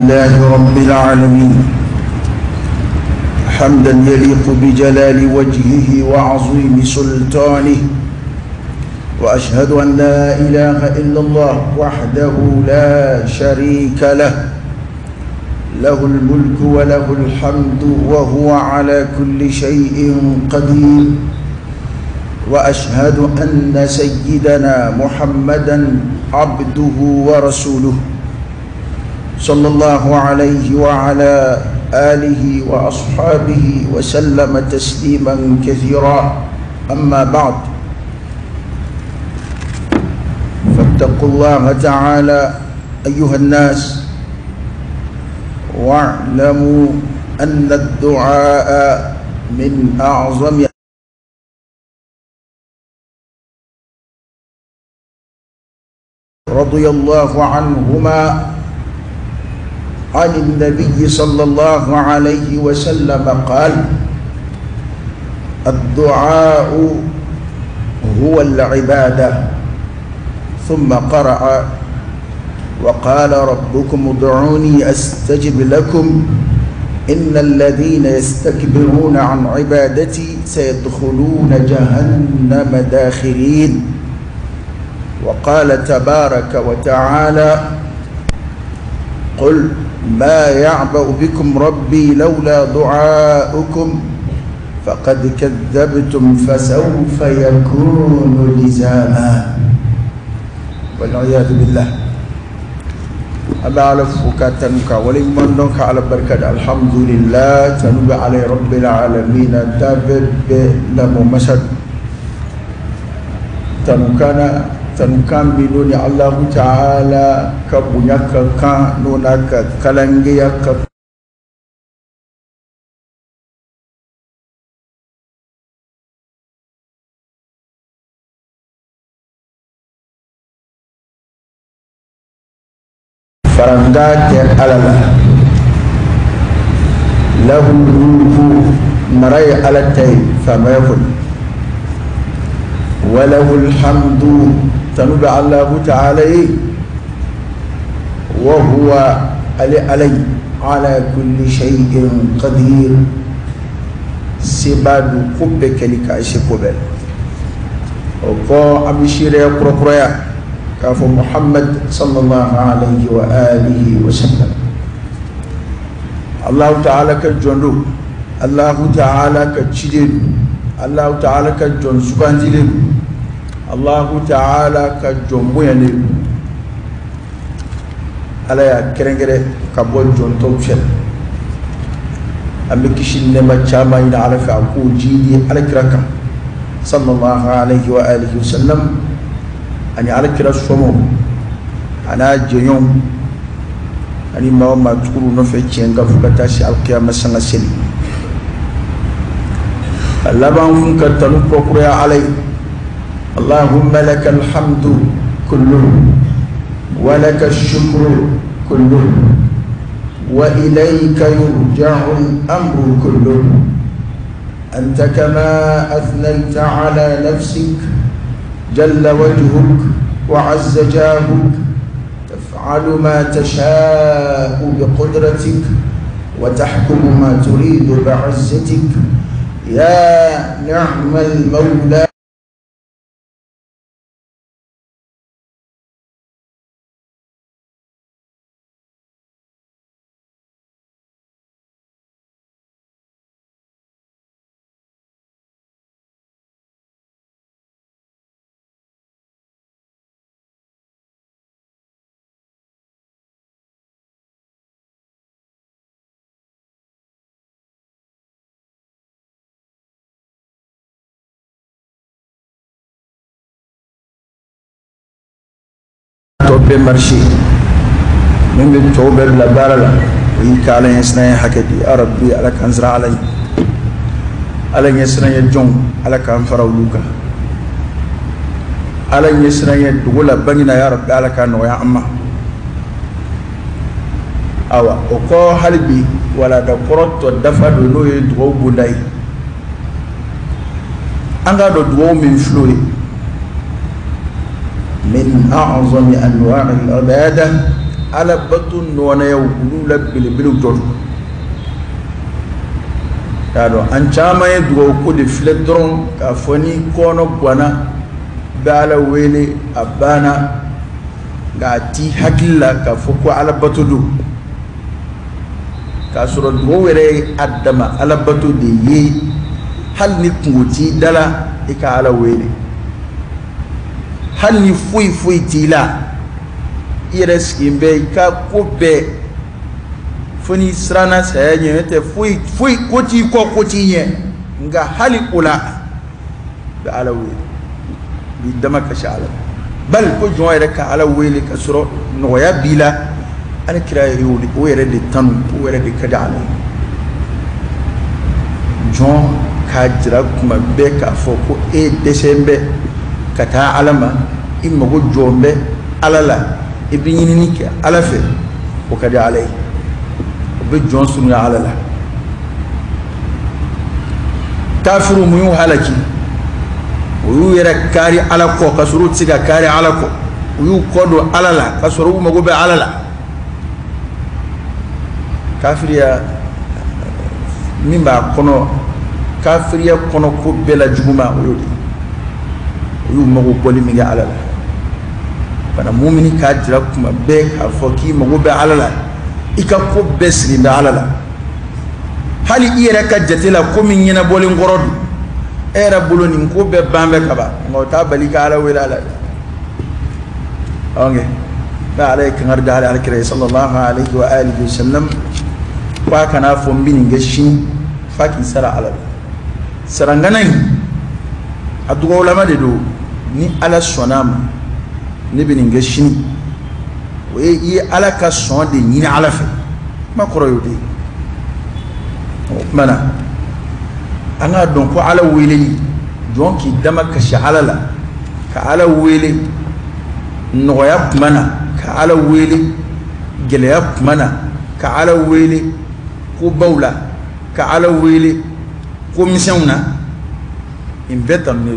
لله رب العالمين حمدا يليق بجلال وجهه وعظيم سلطانه، وأشهد أن لا إله إلا الله وحده لا شريك له، له الملك وله الحمد وهو على كل شيء قدير. وأشهد أن سيدنا محمدا عبده ورسوله صلى الله عليه وعلى آله وأصحابه وسلم تسليما كثيرا. أما بعد، فاتقوا الله تعالى أيها الناس، واعلموا أن الدعاء من أعظم رضي الله عنهما عن النبي صلى الله عليه وسلم قال: الدعاء هو العبادة. ثم قرأ: وقال ربكم ادعوني أستجب لكم إن الذين يستكبرون عن عبادتي سيدخلون جهنم داخرين. وقال تبارك وتعالى: قل ما يعبأ بكم ربي لولا دعاؤكم فقد كذبتم فسوف يكون لزاما. والعياذ بالله. أبا على فكاتنك ولمن دونك على بركة الحمد لله تنوب على رب العالمين تابد لممسد تنكان بدون الله تعالى كبنيك كانونك كلنجيك فرنجات على له الملك مري على التي فما يكون وله الحمد تنوب الله تعالى وهو علي على كل شيء قدير. سباد كوبك لك أشكوبل وقا أبشير يقرأ كافو محمد صلى الله عليه وآله وسلم. الله تعالى كجندو، الله تعالى كجديد، الله تعالى كجن سبحانه، الله تعالى كجنبويني على يا كرنجرة كابول جون توبشل أمي كشين نما جامع إن على فعقو جيدي على كركم صلى الله عليه وآله وسلم. أني على كرا سومو أنا جيوم أني ما تقولوا نفع جنگا فكتاشي القيامة سنسلي الله بانفون كتنو بقرية علي. اللهم لك الحمد كله ولك الشكر كله وإليك يرجع الأمر كله. أنت كما أثنيت على نفسك جل وجهك وعز جاهك تفعل ما تشاء بقدرتك وتحكم ما تريد بعزتك. يا نعم المولى توبة مرشي من توبة لبارلا ويكالن يسنا حكدي يا ربي على كنزر علي على يسنا يجون على كان فراولوكا على يسنا يدولا بنينا يا ربي على كان ويا أما أوا وكو حلبي ولا دكرت ودفع دلو يدوو بنداي أنغا دو من فلوي من أعظم أنواع العبادة ala batu nona ya ulu la bilibilu jodu yado an chama ye dugo ko de fledron ka foni kono gwana bala wele abana ga ti hakilla ka foko ala batu du ka soro dugo were adama ala batu de ye hal ni kunguti dala ika ala wele hal ni fui tila ire skimbe ka ko be foni srana sayenye te fui koti nye nga hali ula da ala wele bi dama ka shala bal ko joyre ka ala wele ka soro no ya bila ana kira yuli o yere de tanu o yere de kada ala jon ka jira kuma be ka foko e desembe kata alama imma go jombe alala ibini nike ala fe o kada alai be jon sunu ya alala kafiru mu halaki o yere kari ala ko kasuru tiga kari ala ko o kodo alala kasuru mo go be alala kafiriya mimba kono kafiriya kono ko bela juma o yodi o mo go boli mi ga alala bana mu'mini ka jira kuma be ka foki mo go be alala ika ko besri da alala hali iyere ka jatela ko min yana bolin gorodu era buloni ko be bambe kaba ngota balika ala wala ala onge da alayka ngarda ala alkira sallallahu alaihi wa alihi wasallam wa kana fombini ngeshin faki sara ala saranganai adugo ulama de do ni ala sonama ni binin ngeshin we yi ala ka son de ni ala fe ma koroyo de mana ana don ko ala weleli don ki dama ka sha'alala ka ala wele noya mana ka ala wele geleya mana ka ala wele ko bawla ka ala wele ko misewna in betam ne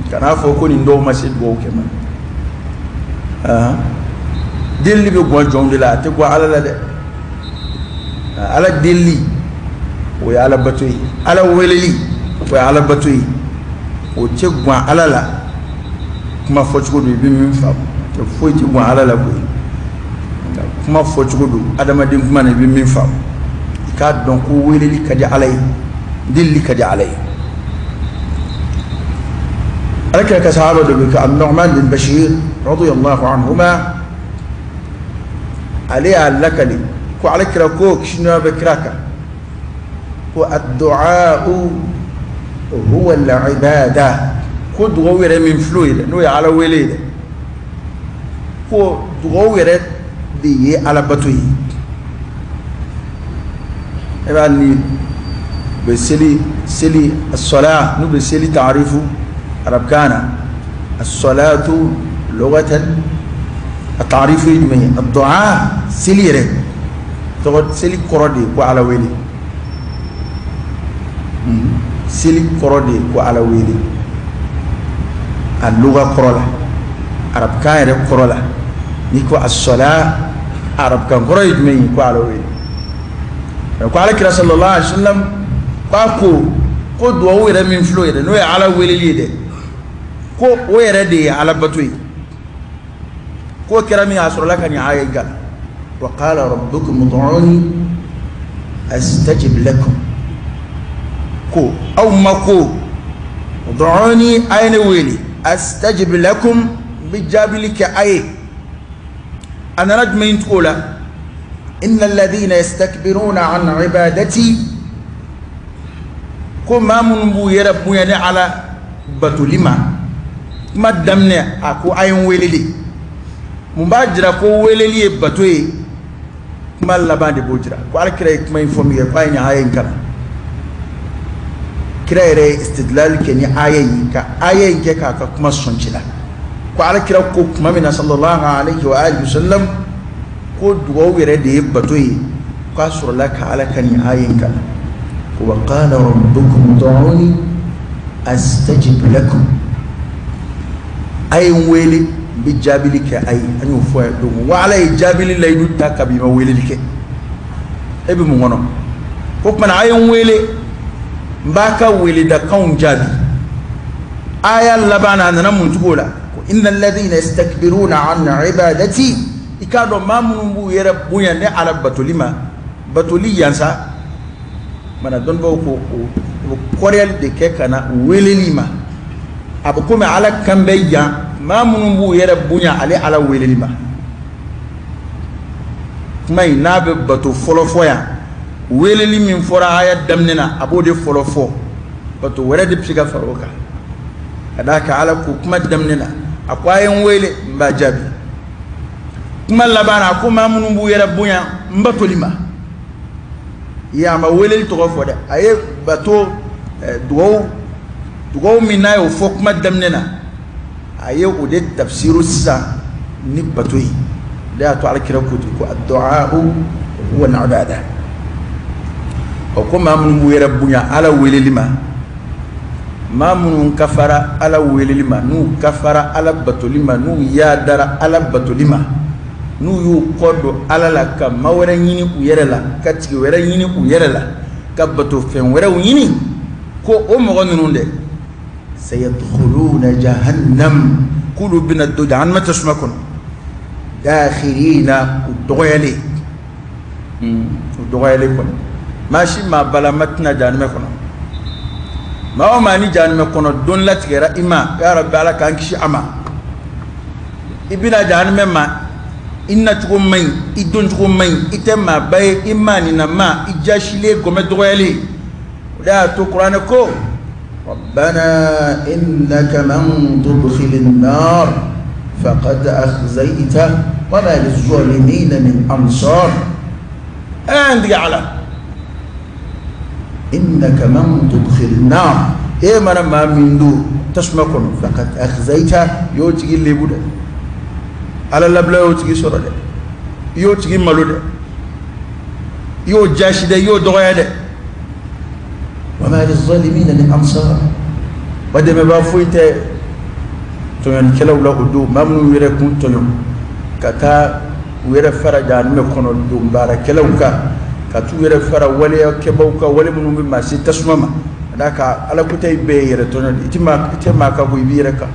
kana fo ko ni ndo ma se go ke man delli be go jonde la te go ala la de ala delli o ya ala batoyi ala weleli o ya ala batoyi o te gwa ala la kuma fo chugo do bi min fa te fo te gwa ala la ko kuma fo chugo do adama din kuma ne bi min fa ka don ko weleli kadi alay dilli kadi alay alaka ka sahaba do ka an-Nu'man bin Bashir radiyallahu anhuma alayha lakali ko alakra ko kishna bakraka والدعاء هو العبادة كود غوير من فلويد نوي على وليد كود غوير دي على بطوي يعني بسلي الصلاة نو بسلي تعريف عرب كان الصلاة لغة التعريف يجمعي الدعاء سلي ري تقول سلي كردي وعلى وليد sili korode ko ala weli al-lugha korola arab kan re korola ni ko as-sala arab kan koroy me ko ala weli ko ala kira sallallahu alaihi wasallam ko do were min flo yede no ya ala weli lide ko were de ala batui ko kira mi asrala kan ya ayga wa qala rabbukum ud'uni astajib lakum ko aw mako ud'uni ayna weli astajib lakum bijabilika ay ana najmin tqula innal ladhina yastakbiruna an ibadati ko mamun bu yara bu yani ala batulima madamne ako ayin weleli mubajira ko weleli e batoye malla bande bojira ko alkira kuma informi ko ayin ayin kala kira istidlal ke ni ayayi ka ayayin ke ka kuma soncila ko ala kira ko kuma mina sallallahu alaihi wa alihi wasallam ko duwo were de batoyi ka surla ka ala kan ayayin ka wa qala rabbukum ud'uni astajib lakum ayin wele bijabili ke ay anyu fo do wa ala jabili laydu takabi ma wele like e bi mu ngono ko man ayon wele mbaka wele da kaun jabi aya labana nan mun tugola innal ladina yastakbiruna an ibadati ikado mamun bu yere bunya ne ala batuli yansa mana don bo ko korel de ke kana wele lima abu kuma ala kambe ya mamun bu yere bunya ale ala wele lima mai nabe batu folofo ya wele limin fora aya damnena abode folofo batu were de psiga faroka adaka ala ku kuma damnena akwayen wele mbajabi kuma labana kuma mamun bu yere bunya mbatolima ya ma wele to fo de aye bato dugo mina yo fo kuma damnena aye o de tafsiru sa ni batoi da to alkira ko addu'a huwa al-ibada o kuma mun bu yere bunya ala wele lima mamun kafara ala wele lima nu kafara ala batolima nu ya dara ala batolima nu yu kodo ala la ka mawara nyini u yere la ka tigi wera nyini u yere la ka bato fen wera nyini ko o mo nunu de sayadkhuluna jahannam kulu bina jahannam tasmakun dakhirina udoyale kon mashi ma balamatna jahannam kono ma o mani jahannam kono don la tigera ima ya rabbi ala kan kishi ama ibina jahannam ma inna tugo may idon tugo may itema bay imani na ma ijashile gome doyale da to qur'an ko rabbana innaka man tudkhilin nar faqad akhzayta wa ma liz-zalimin min ansar and ala innaka man tudkhilin nar e mana ma mindu tasmakun faqad akhzayta yo tigi lebuda ala labla yo tigi soro de yo tigi malu de yo jashi de yo doya de wa ma liz-zalimin min ansar wade me ba fuite to yan kelaw la ko do mamnu were kun to kata were faraja me kono do mbara kelaw ka tu were fara wale ke bawka wale mun bi ma si tasmama daka ala kutay be yere to itima ka bu bi reka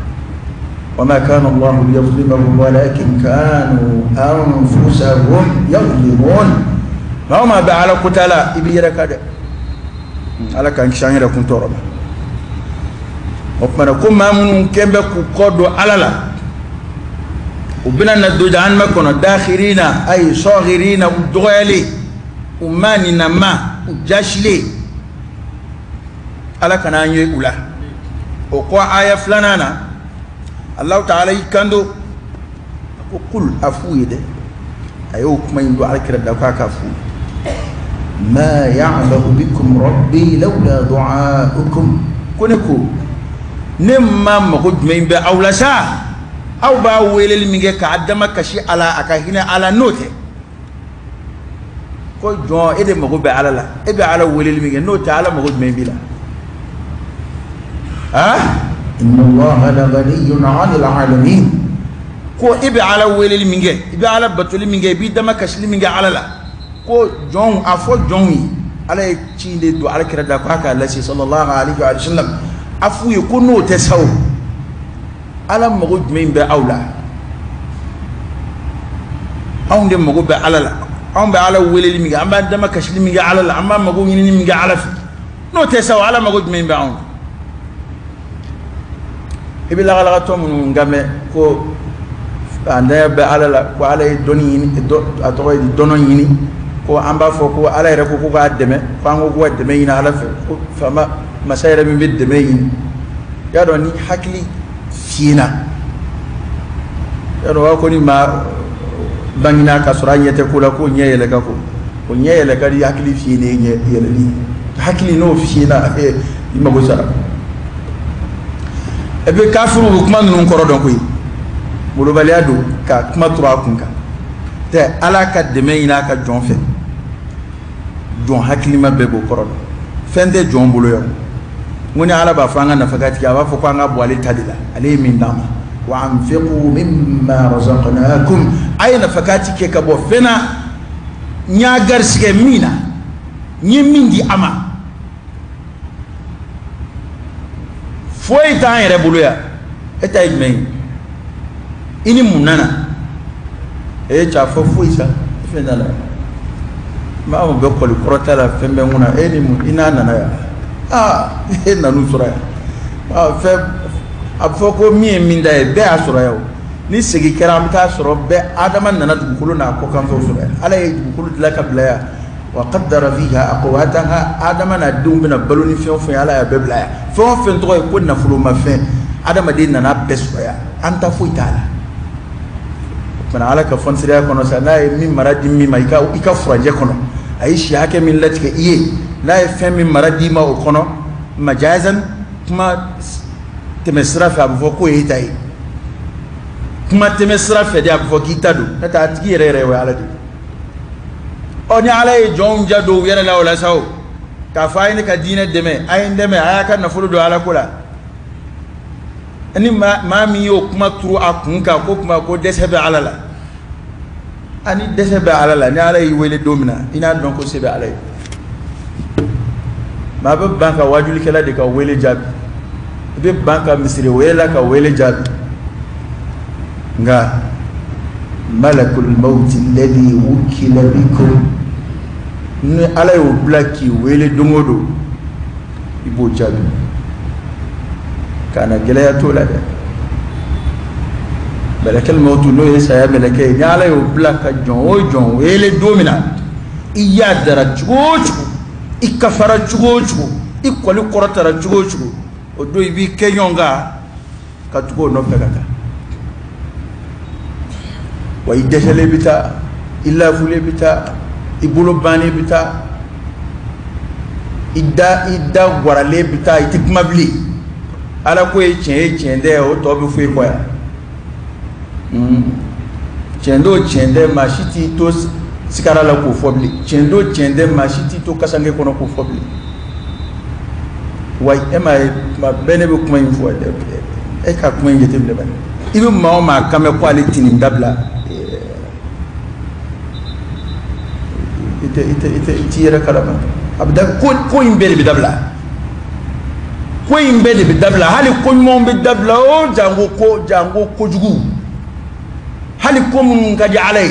وما كان الله ليظلمهم ولكن كانوا أنفسهم يظلمون ما ما بعلى قتلا إبيرا كذا على كان كشانير كون تورما وكمان كم ما من كم بكودو على لا وبنا ندوج عن ما كنا داخرين أي صاغرين ودغالي وماني نما وجاشلي على كان يقولا وقوا آية فلانانا الله تعالى يكندو وقل أفويد أيوك ما يندو على كرد دكاك أفويد ما يعبه بكم ربي لولا دعاؤكم كونكو نما مخد من بأولا سا أو باويل الميجا كعدما كشي على أكاهنا على نوته كو جون إذا مخد على لا إذا على ويل الميجا نوته على مخد من بلا إن الله لغني عن العالمين كو إبي على ويل المينجا إبي على بطل المينجا إبي دما كشل المينجا على لا كو جون أفو جوني على تشين دو على كرة دكاكا الذي صلى الله عليه وسلم أفو يكونوا تساو على مغود مين بأولى أون دم مغود بألا لا أون بألا ويل المينجا أما دما كشل المينجا على لا أما مغود المينجا على في نو تساو على مغود مين بأون ibi la gala to mun ngame ko anda be ala la ko ala doni ni do ato di dono yini ko amba fo ko ala re ko ga deme fango ko deme yina ala fa ma masayra min bid deme yini ya do ni hakli fina ya do ko ni ma bangina ka sura nyete kula ko nyeyele ka ko nyeyele ka di hakli fine nyeyele ni hakli no fina e ima go sara ebe kafiru kuma nunu koro don koyi bolo baliado ka kuma tura kunka te ala ka deme ina ka jon fe jon hakilima bebo koro fende jon bolo yo ngoni ala ba fanga na fakati ka ba fo ko anga bo ale tadila ale min dama وأنفقوا مما رزقناكم أين فكاتك كبو فينا نياغر سكمينا نيمين دي أما فوي تاين ربولويا إتا إجمعين إني منانا إيه شافو فوي سا فينا لا ما هو بيقول كرتلا فين بمونا إني من إنا نانا إنا نسرا afoko mi minda e be asoro yawo ni sigi keram ta asoro be adama nana dukulu na ko kan fo soro ala e dukulu la kabla ya wa qaddara fiha aqwataha adama na dumbi na baloni fion fo ala ya be bla ya fo fen to ko na fulu ma fe adama de nana beso ya anta fo itala mana ala ka fon sira kono sa na e mi maradi mi ma ika furaje kono aishi hake min latike iye la e fe mi maradi ma o kono majazan kuma temesra fa abu ko yitai kuma temesra fa dia abu ki tadu ta tigi rere wa ala di oni ala e jonja do yere la wala saw ka fayni ka dina deme ay ndeme aya kan na fulu do ala kula ani ma mi yo kuma turu akun ka ko kuma ko desebe ala la ani desebe ala la ni ala yi wele domina ina don ko sebe ala ma ba banka wajuli kala de ka wele jabi be banka misiri wela ka wele jabi nga malakul maut alladhi wukila bikum ni ala yo blaki wele dongodo ibo jabi kana gele ya tola de malakul maut no yesa ya malake ni ala yo blaka jon wele domina iya dara chugochu ikafara chugochu ikoli korotara chugochu odo ibi kenyonga katuko no pegaka wa idesele bita illa fule bita ibulo bani bita idda gwarale bita itikmabli ala ko e chende o to bi fu ko ya chende mashiti to sikara la ko fobli chende mashiti to kasange kono ko fobli way ema ma bene be kuma info de e ka kuma ngetem de ban ibe ma kame quality ni dabla ite tira kalama abda ko imbele be dabla hali ko mon be dabla o jango ko jugu hali ko mun gaji alai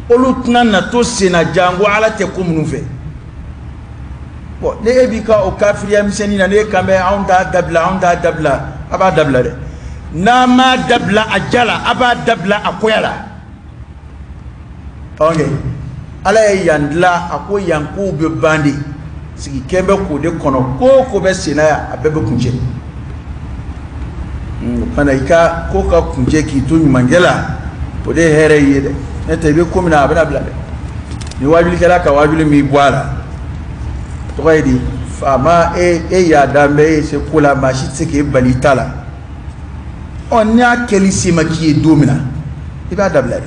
olutna na to sena jango ala te ko mun fe ne ebika o kafiriya miseni na ne kambe onda dabla aba dabla de na ma dabla ajala aba dabla akoyala onge ala yandla ako yanku be bandi sigi kembe ko de kono ko be sinaya abebe kunje panaika ko ka kunje ki to nyumangela pode here yede ne tebe ko mina abana blade ni wajuli kala ka wajuli mi bwala toyedi fama e ya dambe se kula mashitse ke balitala onya kelisi maki domina iba dablade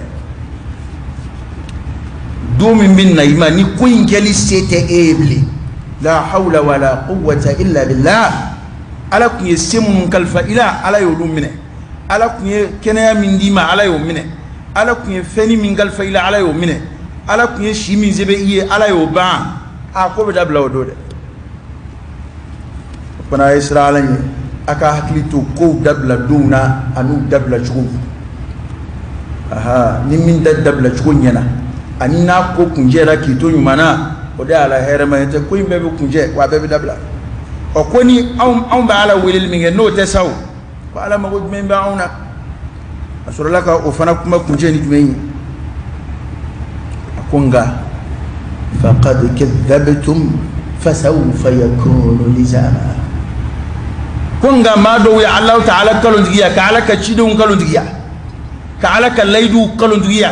domin min na imani ko kelisi te ebli la hawla wala quwwata illa billah ala kunye semun kalfa ila ala yolumine ala kunye kenaya min dima ala yomine ala kunye feni min kalfa ila ala yomine ala kunye shimi zebe iye ala yoba ko be dabla o dode pana israila ni aka haklitu ko dabla duna anu dabla chugo ni min dabla chugo nyana ani na ko kunjera ki to nyumana o de ala herema te ko imbe be kunje wa be dabla o ko ni on ba ala welil mi no te saw ko ala ma gud men ba ona asurala ka o fana kuma kunje ni tumeyi akonga فقد كذبتم فسوف يكون لزاما كونغا ما دو يا الله تعالى كلون دغيا كالا كچيدون كلون دغيا كالا كليدو كلون دغيا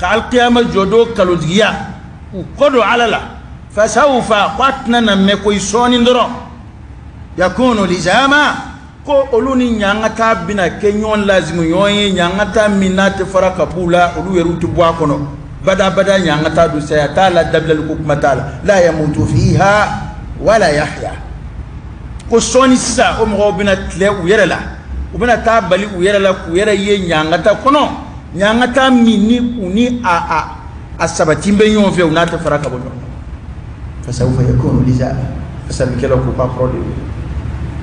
كال قيامه جودو كلون دغيا وقدو على لا فسوف قتنا نمكو يسوني ندرو يكون لزاما ko oluni nyangata bina kenyon lazimu yoye nyangata minate faraka pula olu yerutu bwa kono bada nyangata du sayata la dabla hukma taala la yamutu fiha wala yahya ko soni sa o mo bina tle u yerela ubena ta bali uyera la kuyera ye nyangata kono nyangata minni uni a sabatimbe nyonfe unata faraka bono fasawfa yakunu liza fasabikela ko pa prodi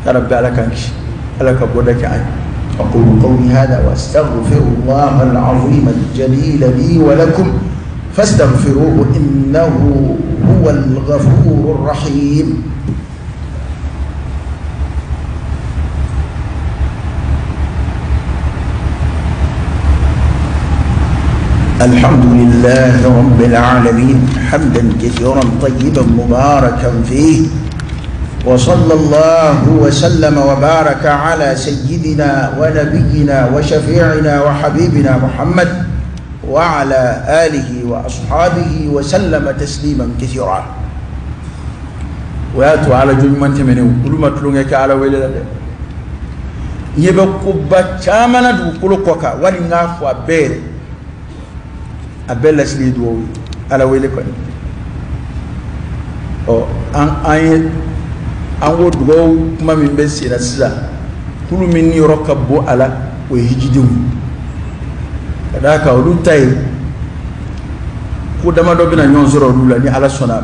rabbi alakanki alaka bodaka an aqulu qawli hada wa astaghfirullah al-azim al-jalil li wa lakum fastaghfiruhu innahu huwal ghafurur rahim. الحمد لله رب العالمين حمدا كثيرا طيبا مباركا فيه وصلى الله وسلم وبارك على سيدنا ونبينا وشفيعنا وحبيبنا محمد وعلى آله وأصحابه وسلم تسليما كثيرا. وياتوا على جمعة منه كل ما تلونك على ويلة يبقى بتشامنا دو كوكا ولنعفو بير abella sili do ala wele ko o an wodu go kuma min be sira sira kulu min ni rokabo ala o hijidum kada ka olu tay ko dama do bina nyon zoro lula ni ala sona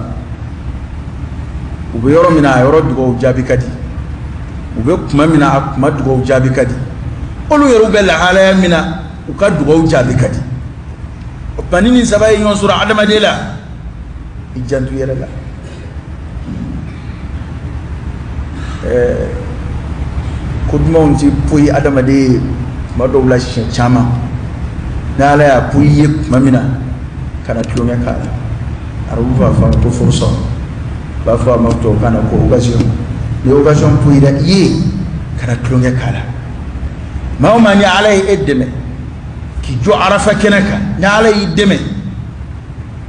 ube yoro mina yoro dugo jabi kadi ube kuma mina kuma dugo jabi kadi olu yoro be la ala mina uka dugo jabi kadi panini sabai nyon sura adama dela ijantu yera la kudmo nti puyi adama de madowla chama nala ya puyi mamina kana tulonya kala aruva fa ko forso ba fa mafto kana ko occasion puyi da yi kana tulonya kala ma ni alai edeme ki jo arafa kenaka na ala yideme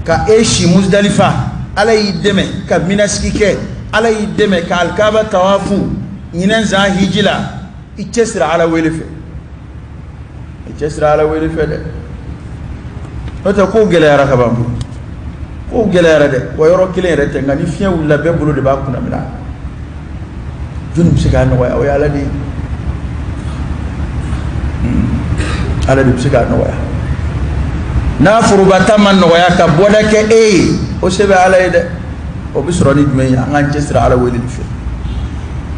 ka eshi muzdalifa ala yideme ka minaskike ala yideme ka alkaba tawafu yinan za hijila ichesra ala welefe de ota ko gelera ka bambu ko gelera de wo yoro kilere te ngani fiya wala be bulu de ba kuna mina junum siga no wa ala di ala bi psika no waya na furubata man no waya ka boda ke o sebe ala ide o bi soro ni dum ya ngan jesra ala weli fi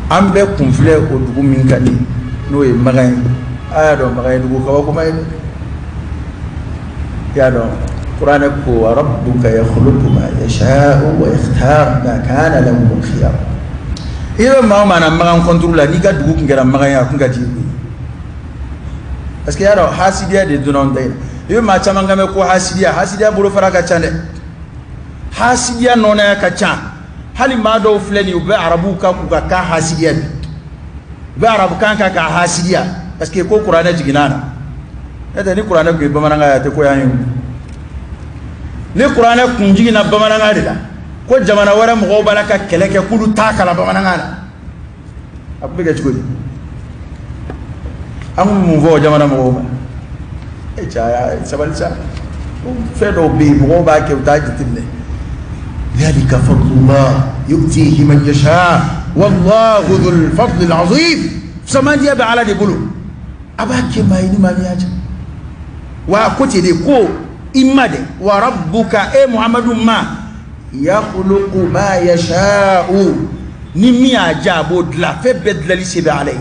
ambe kumfle o dugu min kani no e magay aya do magay dugu ka ko may ya do qur'an ko rabbuka yakhluqu ma yasha'u wa yakhtar ma kana lahu khiyar iyo ma mana magan contrôle ni ga dugu ngara magay ya kunga ji parce que yaro hasidiya de dunon day yo ma chama ngame ko hasidiya buru faraka chande hasidiya nona ka cha hali ma do fleni ube arabu ka ku ka hasidiya be arabu kan ka hasidiya parce que ko qur'ana jiginana eda ni qur'ana ko bamananga ya te ko yanyu ni qur'ana kun jigina bamananga de la ko jamana wara mo balaka keleke kulu takala bamananga na abu ga chigodi amu mvo jamana mo e cha sabalsa fedo bi mo ba ke utajitinne ذلك فضل الله يؤتيه من يشاء والله ذو الفضل العظيم سما دي ابا على دي بلو aba ke mai ni mami aja wa kote de ko imade wa rabbuka muhammadu ma yakhluqu ma yasha'u ni mi aja bodla fe bedlali sibe alay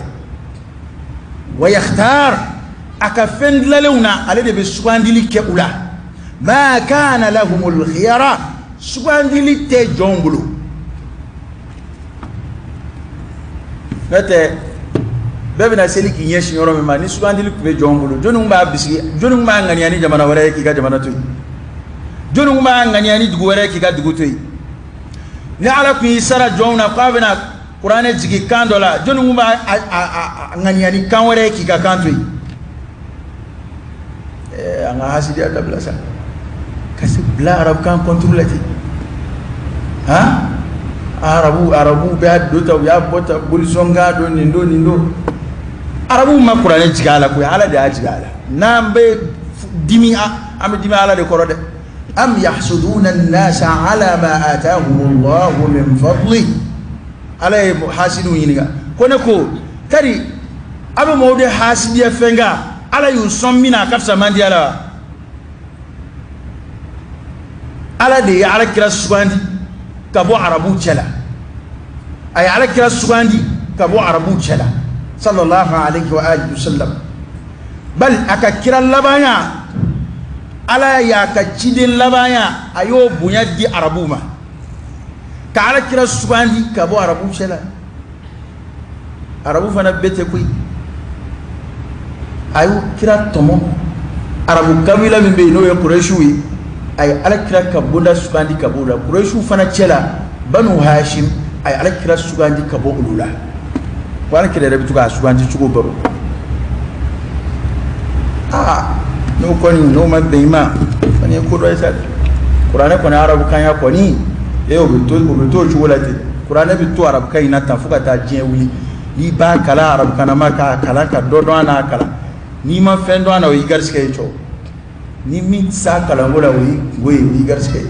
ويختار أكفن للونا على ده بسواندلي كأولا ما كان لهم الخيار سواندلي تجومبلو نت بابنا سلك ينشي يوم ما نسواندلي كبجومبلو جنوم ما بسي جنوم ما عنياني جمانا وراي كي كجمانا توي جنوم ما عنياني دغوري كي كدغوتوي نعلى كي سارة جومنا قابنا Qur'an jigi kandola jonu nguma nganyani kanwere ki ka kantui anga hasidi ada blasa kasi bla arab kan controlati ha arabu be adota ya bota bulisonga do nindo arabu ma Qur'an jigala ko ala da jigala nambe dimi am dimi ala de korode am yahsuduna an-nasa ala ma atahum Allah min fadlihi alay hasidu yiniga kono ko kari abe mode hasidiya fenga ala yusom mina kafsa mandiala ala de ala kira sugandi kabo arabu chala ay ala kira sugandi kabo arabu chala sallallahu alaihi wa alihi wasallam bal aka kira labanya ala ya ka cidin labanya ayo bunya di arabu ma ka ala kira sugandi kabo arabu chala arabu fana bete kuy ayo kira tomo arabu kabila min be no ya quraishu ay ala kira kabunda sugandi kabula quraishu fana cela banu hashim ay ala kira sugandi kabo ulula wala kira da bituga sugandi chugo baro no koni no mabima fani ko do isa qur'ana ko na arabu kan ya koni obeto chuolate qur'ana bitu arabu kan ina tafuka ta jewi ni ba kala arabu kana maka kala ka dodo ana kala ni ma fendo ana o igarske cho ni min sa kala ngola we igarske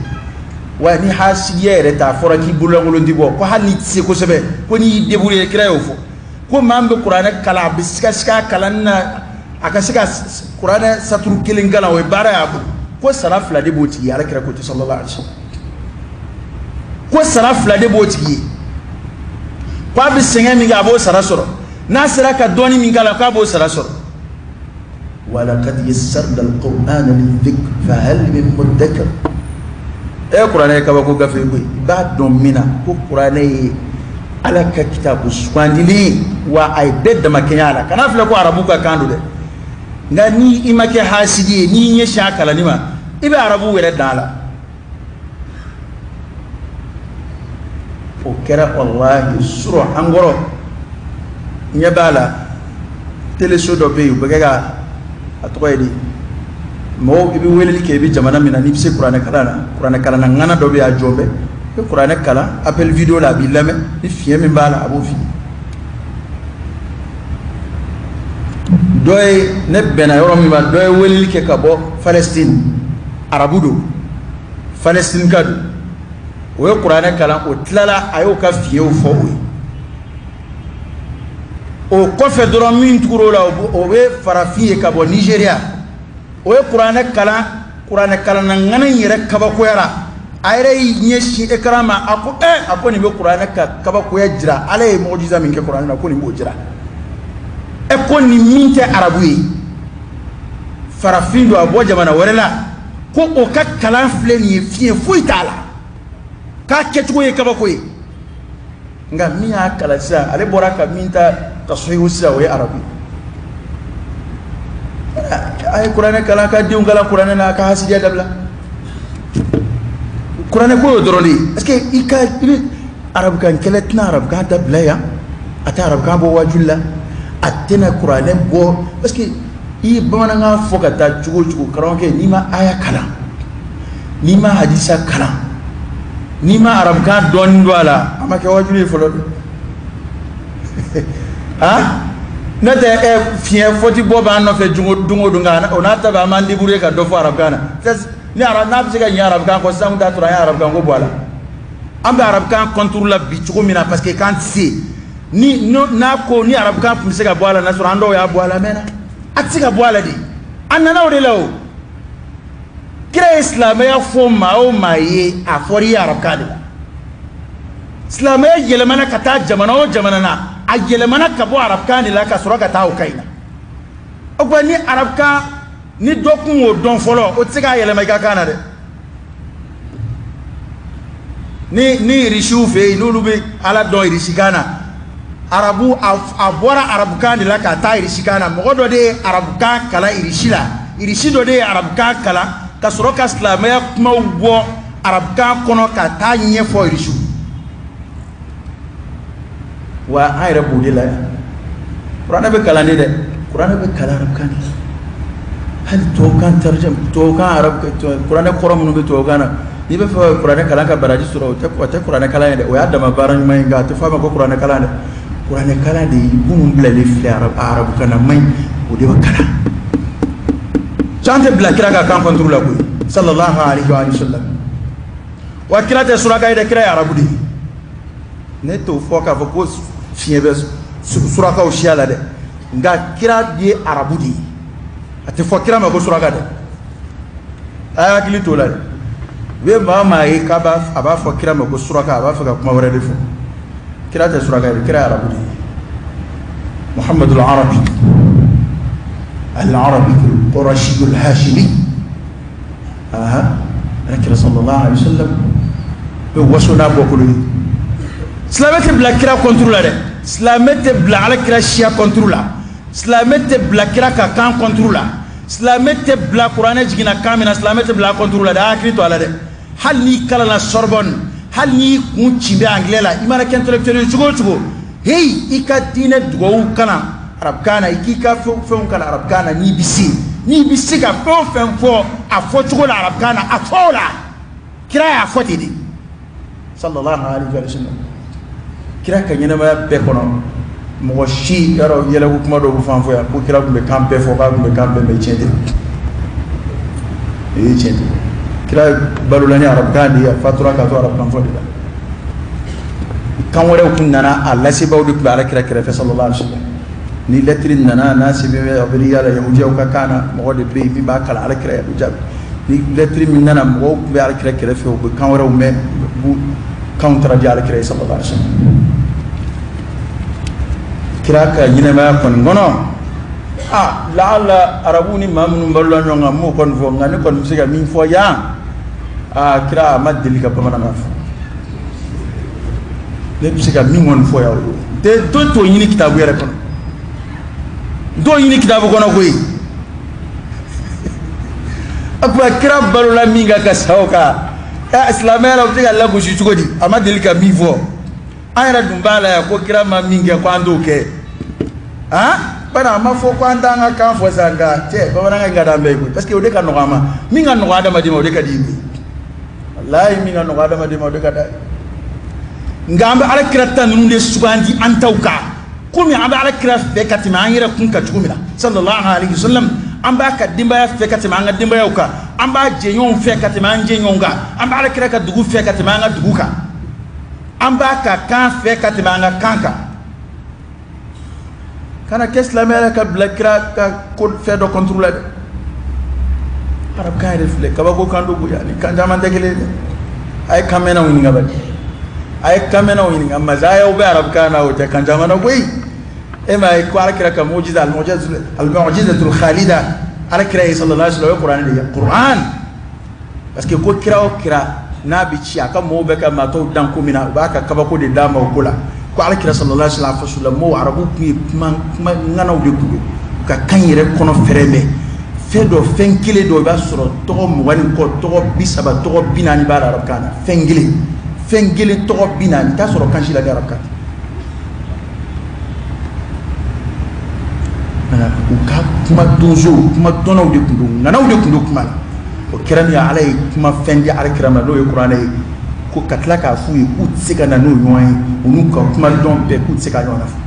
wa ni hasiye re ta fora ki bulangolo ndibo ko hali tse ko sebe ko ni debure kira yo fo ko mambe qur'ana kala biska ska kala na akasika qur'ana satru kilingala we bara ya ko saraf la de boti ya kira ko sallallahu alaihi wasallam ko saraf la de boti ko bi senga mi ga bo sarasoro na saraka doni mi gala ka bo sarasoro ولقد يسرنا القرآن للذكر فهل من مدكر القرآن كباكو غافي بعد منا القرآن على كتاب سواندلي واي بد ما كنيالا كان فلكو عربوكا كاندو ده ngani imake hasidi ni nyesha kala nima ibe arabu wele dala o kera wallahi suru angoro nyabala tele sodo be ubega atoyedi mo ibi weleli ke bi jamana mina ni bise qur'ana kala na ngana do be a jombe e qur'ana kala appel video la bi lame ni fiye min bala abo fi doy ne bena yoro mi ba doy weleli ke kabo Palestine arabudo Palestine kadu o qur'ana kala o tlala ayo ka fiye o fo o kofe doro min tukuro la o be farafiye ka bo Nigeria o qur'ana kala na ngana yere kaba ko yara ayre nyeshi ekrama ako ni be qur'ana kaba ko ya jira ale mu'jiza min ke qur'ana ko ni bo jira e ko ni min te arabuyi farafindo abo jamana warela ko o ka kala fleni fiye fuitala ka ketugo ye kaba ko ye nga miya kala sa ale bora ka minta تصحيح السوي عربي اي قران كلا كديون كلا قران نا كاسيا دبلا قران كو درولي اسكي ايكا عرب كان كلتنا عرب كان دبلا يا اتا عرب كان بو واجولا اتنا قران بو اسكي اي بمنا nga fokata chugo karonke nima aya kala nima hadisa kala nima arab ka don wala amake wajuli folo nate fien foti boba no fe dungo dunga onata ba mandi bure ka do fo arab kana ni arab na bi ga nya arab kan ko sam da tura ya arab kan ko bola amba arab kan contrôle la bi chuko mina parce que quand c'est ni no na ko ni arab kan pumse ga bola na sura ndo ya bola mena atika bola di anana ode lawo kira islam ya fo ma o maye afori arab kan islam ya yelemana kata jamana o jamana na ajele mana kabo arab kan la ka sura ka taw kaina ogba ni arab ka ni dokun o don folo o tiga yele mai ka kana de ni rishu fe nulu be ala do irishikana arabu abora arab kan la ka ta irishikana mogodo de arab ka kala irishila irishido de arab ka kala ka sura ka islam ya kuma wo arab ka kono ka ta nye fo irishu wa ayra budila qur'ana be kalande de qur'ana be kala arab kan hal to kan tarjam to kan arab qur'ana qorom no be to kana ni be fa qur'ana kala ka baraji sura ta qur'ana kala de o ya dama baran mai ga ta fama ko qur'ana kala de bunum bla le fi arab kana mai o de kala chante bla kira ka kan contrôle ko sallallahu alaihi wa sallam wa kira ta sura ka de kira arabu de ne to foka ko fiebe suraka o shiala de nga kira di arabu di ati fo kira ma ko suraka de aya kili to la we mama e kaba aba fo kira ma ko suraka aba fa ka kuma wara de fo kira ta suraka de kira arabu di محمد العربي القرشي الهاشمي ذكر صلى الله عليه وسلم وصلنا بوكلي سلامت بلا كرا كنترولا سلامت بلا على كرا شيا كنترولا سلامت بلا كرا كان كنترولا سلامت بلا قران جينا كامنا سلامت بلا كنترولا دا كريتو على ده هل ني كلا سوربون هل ني كونتشي بانغليلا ايمان كانتلكتوري تشغو هي إكادين دعوة كنا عرب كنا إكيكا فون كنا عرب كنا نيبسي كا فون فو أفوتشغل عرب كنا أفولا كراي أفوتيدي صلى الله عليه وسلم كراي كنينا ما بيكونا موشي يارو يلو كما دو فان فويا بو كراي بكام بفو كام بكام بميشيندي يشيندي كراي بالولاني عرب كنا دي فاتورا كاتو عرب كنا فويا kan wɛrɛw kun nana a lasebaaw de tun bɛ alakira kɛrɛfɛ sallallahu alaihi wasallam ni lɛtiri nana n'a sɛbɛn bɛ abiriya la yahudiyaw ka kan na mɔgɔ de bɛ yen min b'a kalan alakira ya jaabi ni lɛtiri min nana mɔgɔw tun bɛ alakira kɛrɛfɛ u bɛ kan wɛrɛw mɛn bu kanw taara di alakira ye sallallahu alaihi wasallam kira ka ɲɛnɛmaya kɔni kɔnɔ laala arabu ni maa minnu balola ɲɔgɔn kan m'o kɔni fɔ nka ne kɔni bɛ se ka min fɔ yan kira a ma deli ka bamanankan fɔ ne bɛ se ka min kɔni fɔ yan o de dɔ t'o ɲini kitabu yɛrɛ kɔnɔ dɔ ɲini kitabu kɔnɔ koyi a tuma kira balola min kan ka sa o kan silamɛya la o bɛ se ka lagosi cogo di a ma deli ka min fɔ an yɛrɛ dun b'a la yan ko kira ma min kɛ ko an t'o kɛ bari a ma fɔ ko an t'an ka kan fɔ sa nka cɛ bamanankan in ka d'an bɛɛ ye koyi parce que o de ka nɔgɔ an ma min ka nɔgɔ adamaden ma o de ka di i ye walayi min ka nɔgɔ adamaden ma o de ka d'a ye nga an bɛ alakira ta ninnu de sugandi an taw kan komi an bɛ alakira fɛ ka tɛmɛ an yɛrɛ kun ka cogo min na sallallahu alaihi wasallam an b'a ka denbaya fɛ ka tɛmɛ an ka denbayaw kan an b'a jɛɲɔgɔnw fɛ ka tɛmɛ an jɛɲɔgɔnw kan an bɛ alakira ka dugu fɛ ka tɛmɛ an ka dugu kan an b'a ka kan fɛ ka tɛmɛ an ka kan kan kana kɛ silamɛya la ka bila kira ka ko fɛn dɔ contrôle dɛ arabukan yɛrɛ filɛ kabako kan do bonya ni kan caman tɛ kelen dɛ a ye kan mɛnnaw ɲininka bari ay kamena o ɲininka mazaya o bɛ arabukan na o tɛ kan caman na koyi e ma ye ko alakira ka al-mu'jizatul khalida alakira ye sallallahu alaihi wasallam o ye kuranɛ de ye kuran parce que ko kira o kira n'a bɛ ci a ka mɔgɔw bɛ ka maa tɔw dan ko min na u b'a ka kabako de d'a ma o ko la ko alakira sallallahu alaihi wasallam fasola mɔgɔw arabu kun ye kuma ŋanaw de kun don u ka kan yɛrɛ kɔnɔ fɛrɛ mɛn fɛn dɔ fɛn kelen dɔ i b'a sɔrɔ tɔgɔ 20 ni kɔ tɔgɔ 30 tɔgɔ 40 b'a la arabukan na fɛn kelen fɛn kelen tɔgɔ 40 t'a sɔrɔ kansi la arabukan u ka kuma donso kuma dɔnnaw de tun don ŋanaw de tun don kuma la o kɛra min ye ala ye kuma fɛn di alakira ma n'o ye kuranɛ ye ko ka tila k'a f'u ye k'u tɛ se ka na n'o ɲɔgɔn ye u n'u ka kuma dɔn bɛɛ k'u tɛ se ka ɲɔgɔn na fɔ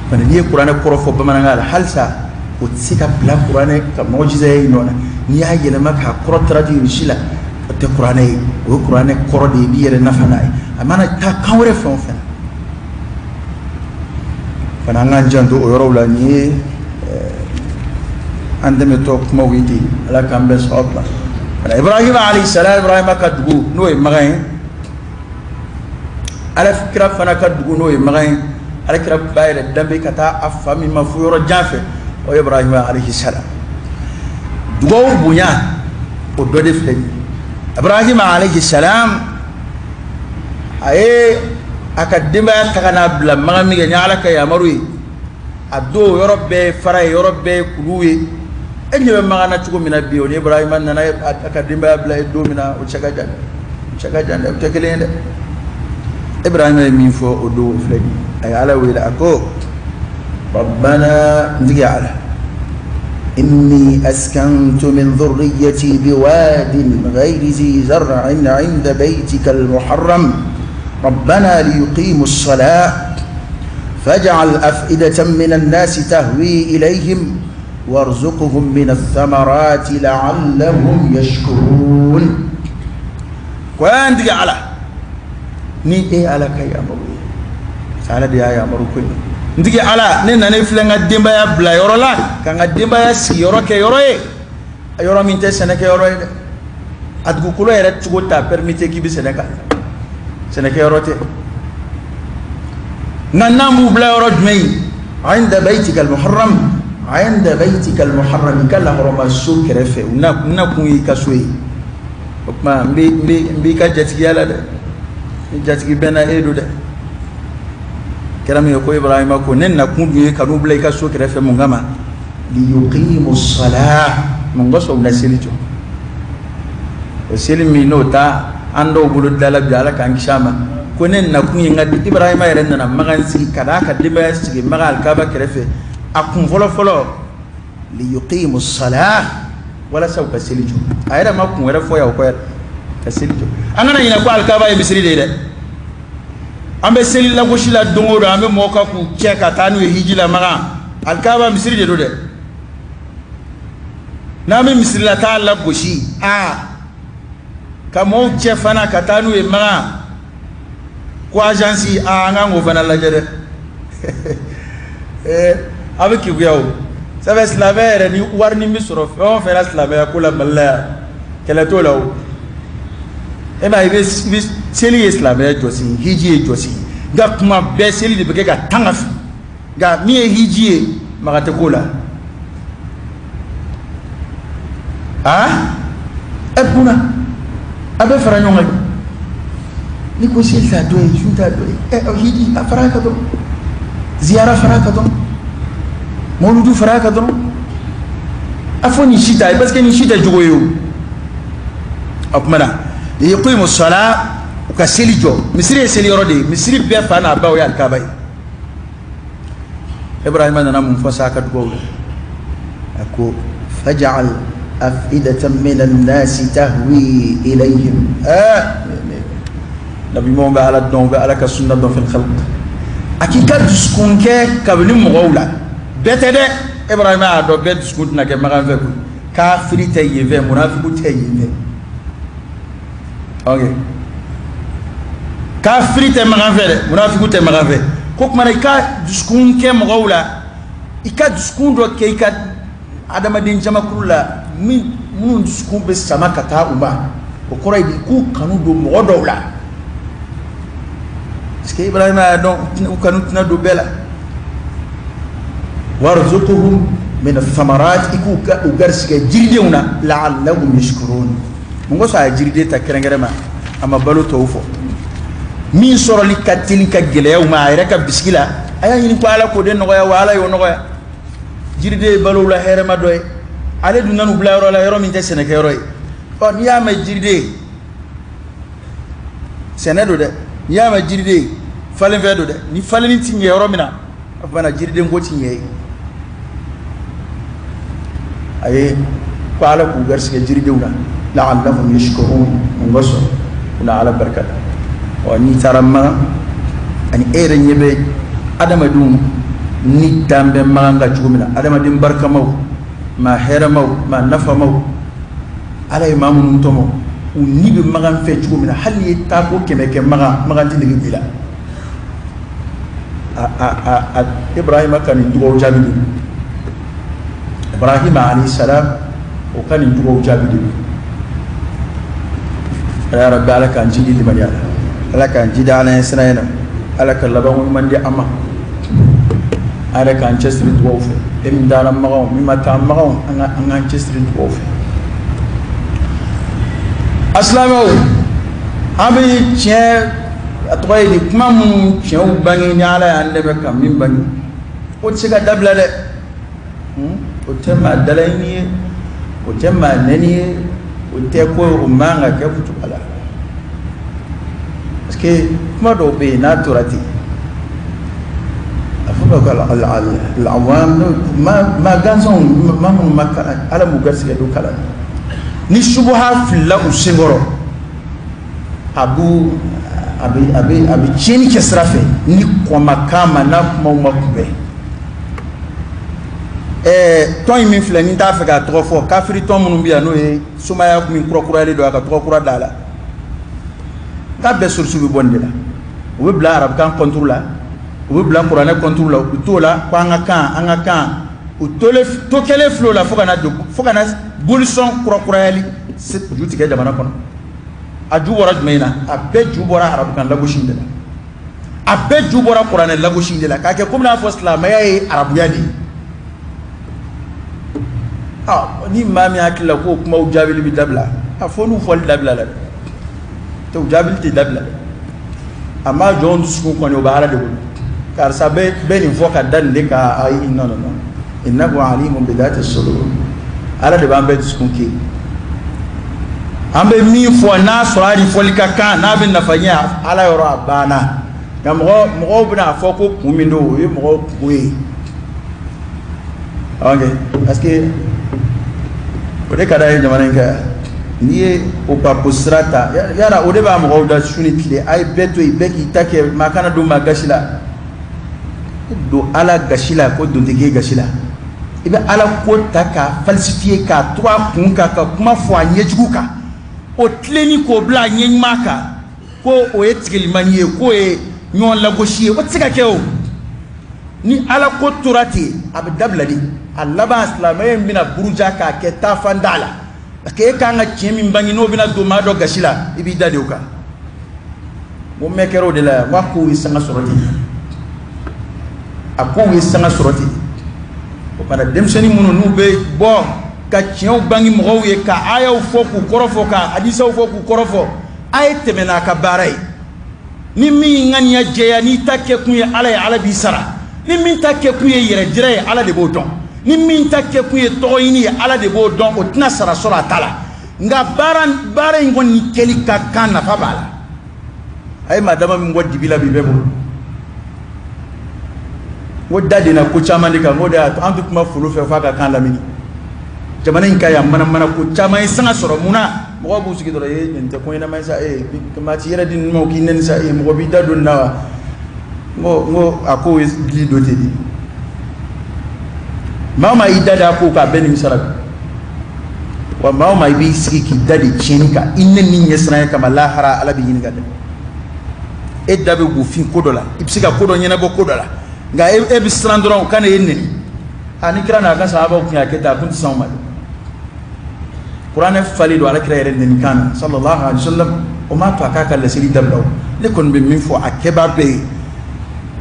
fana n'i ye kuranɛ kɔrɔ fɔ bamanankan la halisa o tɛ se ka bila kuranɛ ka mɔgɔjiza ye ɲɔgɔn na n'i y'a yɛlɛma k'a kɔrɔ traduire si la o tɛ kuranɛ ye o ye kuranɛ kɔrɔ de ye i b'i yɛrɛ nafa n'a ye a mana taa kan wɛrɛ fɛn o fɛn fana an k'an janto o yɔrɔw la nin ye an dɛmɛtɔ kumaw ye ten ala k'an bɛn sawaba la fana ibrahima alayhi salam ibrahima ka dugu n'o ye magan ye alakira fana ka dugu n'o ye magan ye alakira b'a yɛrɛ danbe ka taa a fa min ma fo yɔrɔ jan fɛ o ye ibrahima alayhi salam dugawu bonya o dɔ de filɛ nin ye ibrahima alayhi salam a ye a ka denbaya ta ka n'a bila magan min kɛ ni ala ka yamaru ye a don yɔrɔ bɛɛ ye fara ye yɔrɔ bɛɛ ye kulu ye e ɲɛ bɛ magan na cogo min na bi o ni ibrahima nana a ka denbaya bila ye don min na o cɛ ka jan dɛ o tɛ kelen ye dɛ ibrahima ye min fɔ o don o filɛ nin ye a ye ala wele a ko rabbana n tigi ala إني أسكنت من ذريتي بواد غير ذي زرع عند بيتك المحرم ربنا ليقيموا الصلاة فاجعل أفئدة من الناس تهوي إليهم وارزقهم من الثمرات لعلهم يشكرون وين دي على ني إيه على كي أمرو تعالى دي يا أمرو كوي ndigi ala ne nane flenga demba ya bla yoro la ka nga demba ya si yoro ke yoro e yoro min te seneke yoro e adgu kulo yere tugo ta permite ki bi seneka seneke yoro te nanna mu bla yoro dmei عند بيتك المحرم عند بيتك المحرم كلا هرما سو كرفه نكون كسوي ما مبي كجتي يالا ده جتي بنا ايدو ده كلام يكو ابراهيم كو نن نكون كانوا بلاي كسو كرفه مغما ليقيموا الصلاه من غسو نسيلجو وسلمي نوتا ando bulu dala jala kan kishama konen na kun yinga ibrahima yaren na magan sigi kada ka diba sigi magal kaba kerefe akun folo li yuqimu as-salah wala saw kasiliju ayra ma kun wala foya ko kasiliju anana yina ko alkaba e misri de ambe seli la goshi la dongo do ambe moka ku cheka tanu e hijila maga alkaba misri de do de na me misri la ta la goshi kamo chefana katanu e maga ko agence nga ngo fana la jere avec ki yaw ça va slaver ni warni misro on fait la slaver ko la malla kala to law e ba ibe seli slaver josi hiji josi ga kuma be seli de be ga tangaf ga mi hiji maga te ko la ebuna abe faranyo ngai ni ko silta doy junta doy hidi faraka do ziyara faraka do moludu faraka do afoni shita parce que ni shita jugoyo apmana yiqimu as-salat ka selijo misri seli rode misri be fana bawo ya kabay ibrahim nana mun fasaka do ako faj'al أفئدة من الناس تهوي إليهم نبي موم على الدون على كسنة في الخلق أكيد تسكن كابل مغولة بتده إبراهيم عدو بيت تسكن نك مغان فيكو كافر تيجي منافق تيجي أوكي كافر تيجي مغان فيه منافق تيجي مغان فيه كوك مانا كا تسكن كمغولة إكاد تسكن دو كيكاد ada madin jama kula min mun sku be sama kata umba ko koray di ku kanu do mo dowla ske ibrahima don kanu tna do bela warzuquhum min ath-thamarat iku ka ugarsiga jirdewna la'allahum yashkurun mo sa jirde ta kerengere ma ama balo tawfo min soro likatin ka gelew ma ay reka biskila aya ni ko ala ko den no ya wala yo no ya jirde balo la here ma doy ale du nanu bla yoro la yoro min te seneke yoro o ni ya ma jirde senedo de ni ya ma jirde falen vedo de ni falen ni tinye yoro mina afana jirde ngo tinye ay ko ala ku garsiga jirde una la'allahum yashkurun ngoso una ala barkat o ni taramma ani ere nyebe adama dum ni dambe maganga jugumina adama dim barka maw ma hera maw ma nafa maw ala imamu nuntomo ni be magan fe jugumina hali ta ko kemeke magan tindigi bila ibrahim kan ndugo jabidu ibrahim alayhi salam o kan ndugo jabidu ya rabbi ala kan jidi liman ya ala kan jida ala sanayna ala kan labangu man di amma ada kan chestri dwofe em dara magaw mi mata magaw anga chestri dwofe aslamo abi che atoy di mam che u bangi nyala ande be kam min bangi o tsiga dabla de o tema dalaini o tema neni o te ko o manga ke futu ala parce que kuma do be naturati العوام ما غانزون ما على مغرسي دو كلا ni shubha filla usingoro abi cheni kesrafe ni kwa makama na kuma makube ton mi filla ni ta faka to fo kafiri ton munum biya no e sumaya mi krokura le do aka to kura dala ka be sursu bi bondela we bla arab kan contrôla o bla Qur'an contrôle la o to la ko anga kan o to kele flow la fo kana bolson kura yali set juti ke jamana kono aju wora jumena abbe ju bora arab kan lagoshi ndela abbe ju bora Qur'an lagoshi ndela ka ke comme na fo islam ya arabu yali ni mami akila ko kuma ujabil bi dabla afonu fol dabla la to ujabil ti dabla amma jon su ko no baara de car sabe beni foka dan de ka ay non innahu alimun bi dhati as-sudur ala de bambe su ki ambe mi fo na sorari folika kan na bin nafanya ala yoro abana mo bna fo ko kumindo e mo kuwe okay parce que ode kada ye jamana ka niye o papo strata yara ode ba mo da suni tile ay beto e beki take makana do magashila do ala gashila ko do dege gashila ibe ala ko taka falsifier ka trois kun ka kuma fo anyejugu ka o tleni ko bla nyen maka ko o etigeli manye ko e nyon la goshie o tika ke o ni ala ko turati abdabladi Allah ba islamay mina buruja ka ke tafandala ke ka nga chemi mbangi no bina do ma do gashila ibi dade uka mo mekero de la wa ko wisanga soroti ako wisanga soroti o para demseni munu nu be bo ka cheu bangi mo ye ka aya fo ku korofo ka hadisa fo ku korofo ay temena ka baray ni mi ngani ya jeya ni takke ku ye ala bi sara ni mi takke ku ye yere jire ala de bo don ni min takke ku ye to yini ala de bo don o tina sara sura tala nga bara ngoni keli ka kana fa bala ay madama mi wadi bila bi bebo wodda dina ko chama ndika ngoda to antu kuma fulu fe fa ka kan lamini jamana inka ya mana ko chama isanga soro muna mo bu sigi do ye nte ko ina mai sa ma ti yera din mo ki nen sa mo bi dadu nawa ngo ako gi do te di mama idada ko ka beni misala wa mama bi sigi ki dadi chenika inne ni nyesra kama lahara ala bi yinga de e dabe go fin kodola ibsiga kodo nyena bo kodola nga e bi strandron kana yenne ani kirana ka sahaba ko yaketa kun sawma Qur'an falido ala kira yere nen kan sallallahu alaihi wasallam o ma to akaka la siri dablaw le kon be min fo akeba be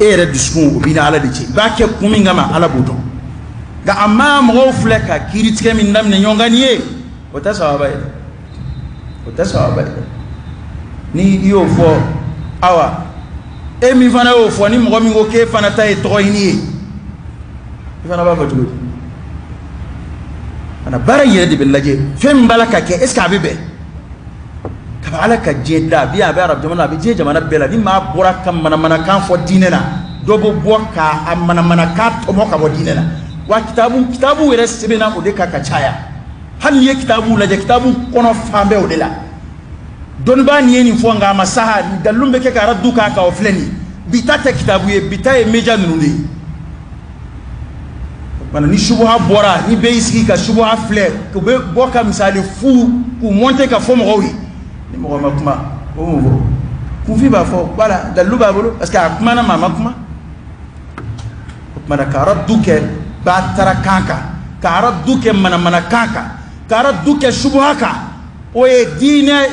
ere duskun o bina ala de ci ba ke kumi ngama ala bodo ga amma mo fleka kiritike min ndam ne nyonganiye o ta sawaba ni yo fo awa e mi fana o fo ni mo mi ngo ke fana tay to yini fana ba batu ana bara yede billaje fem balaka ke eska abibe ka balaka jeda biya ba rab jamana bi je jamana bela ni ma bora kam mana kan fo dinena dobo boka amana ka to mo ka bo dinena wa kitabu were sebena o de ka kachaya hal ye kitabu la je kitabu kono fambe o de la don ba ni ni fo nga masaha dalumbe ke ka raddu ka o fleni bitata kitabu ye bitaye meja nundi mana ni shubha bora ni be iski ka shubha fle ko be boka misali fu ku monte ka fo mo wi ni mo ma kuma o mo ku fi ba fo wala daluba bolo parce que akuma na mama kuma mana ka raddu ke ba tarakanka ka raddu ke mana kanka ka raddu ke shubha ka o e dine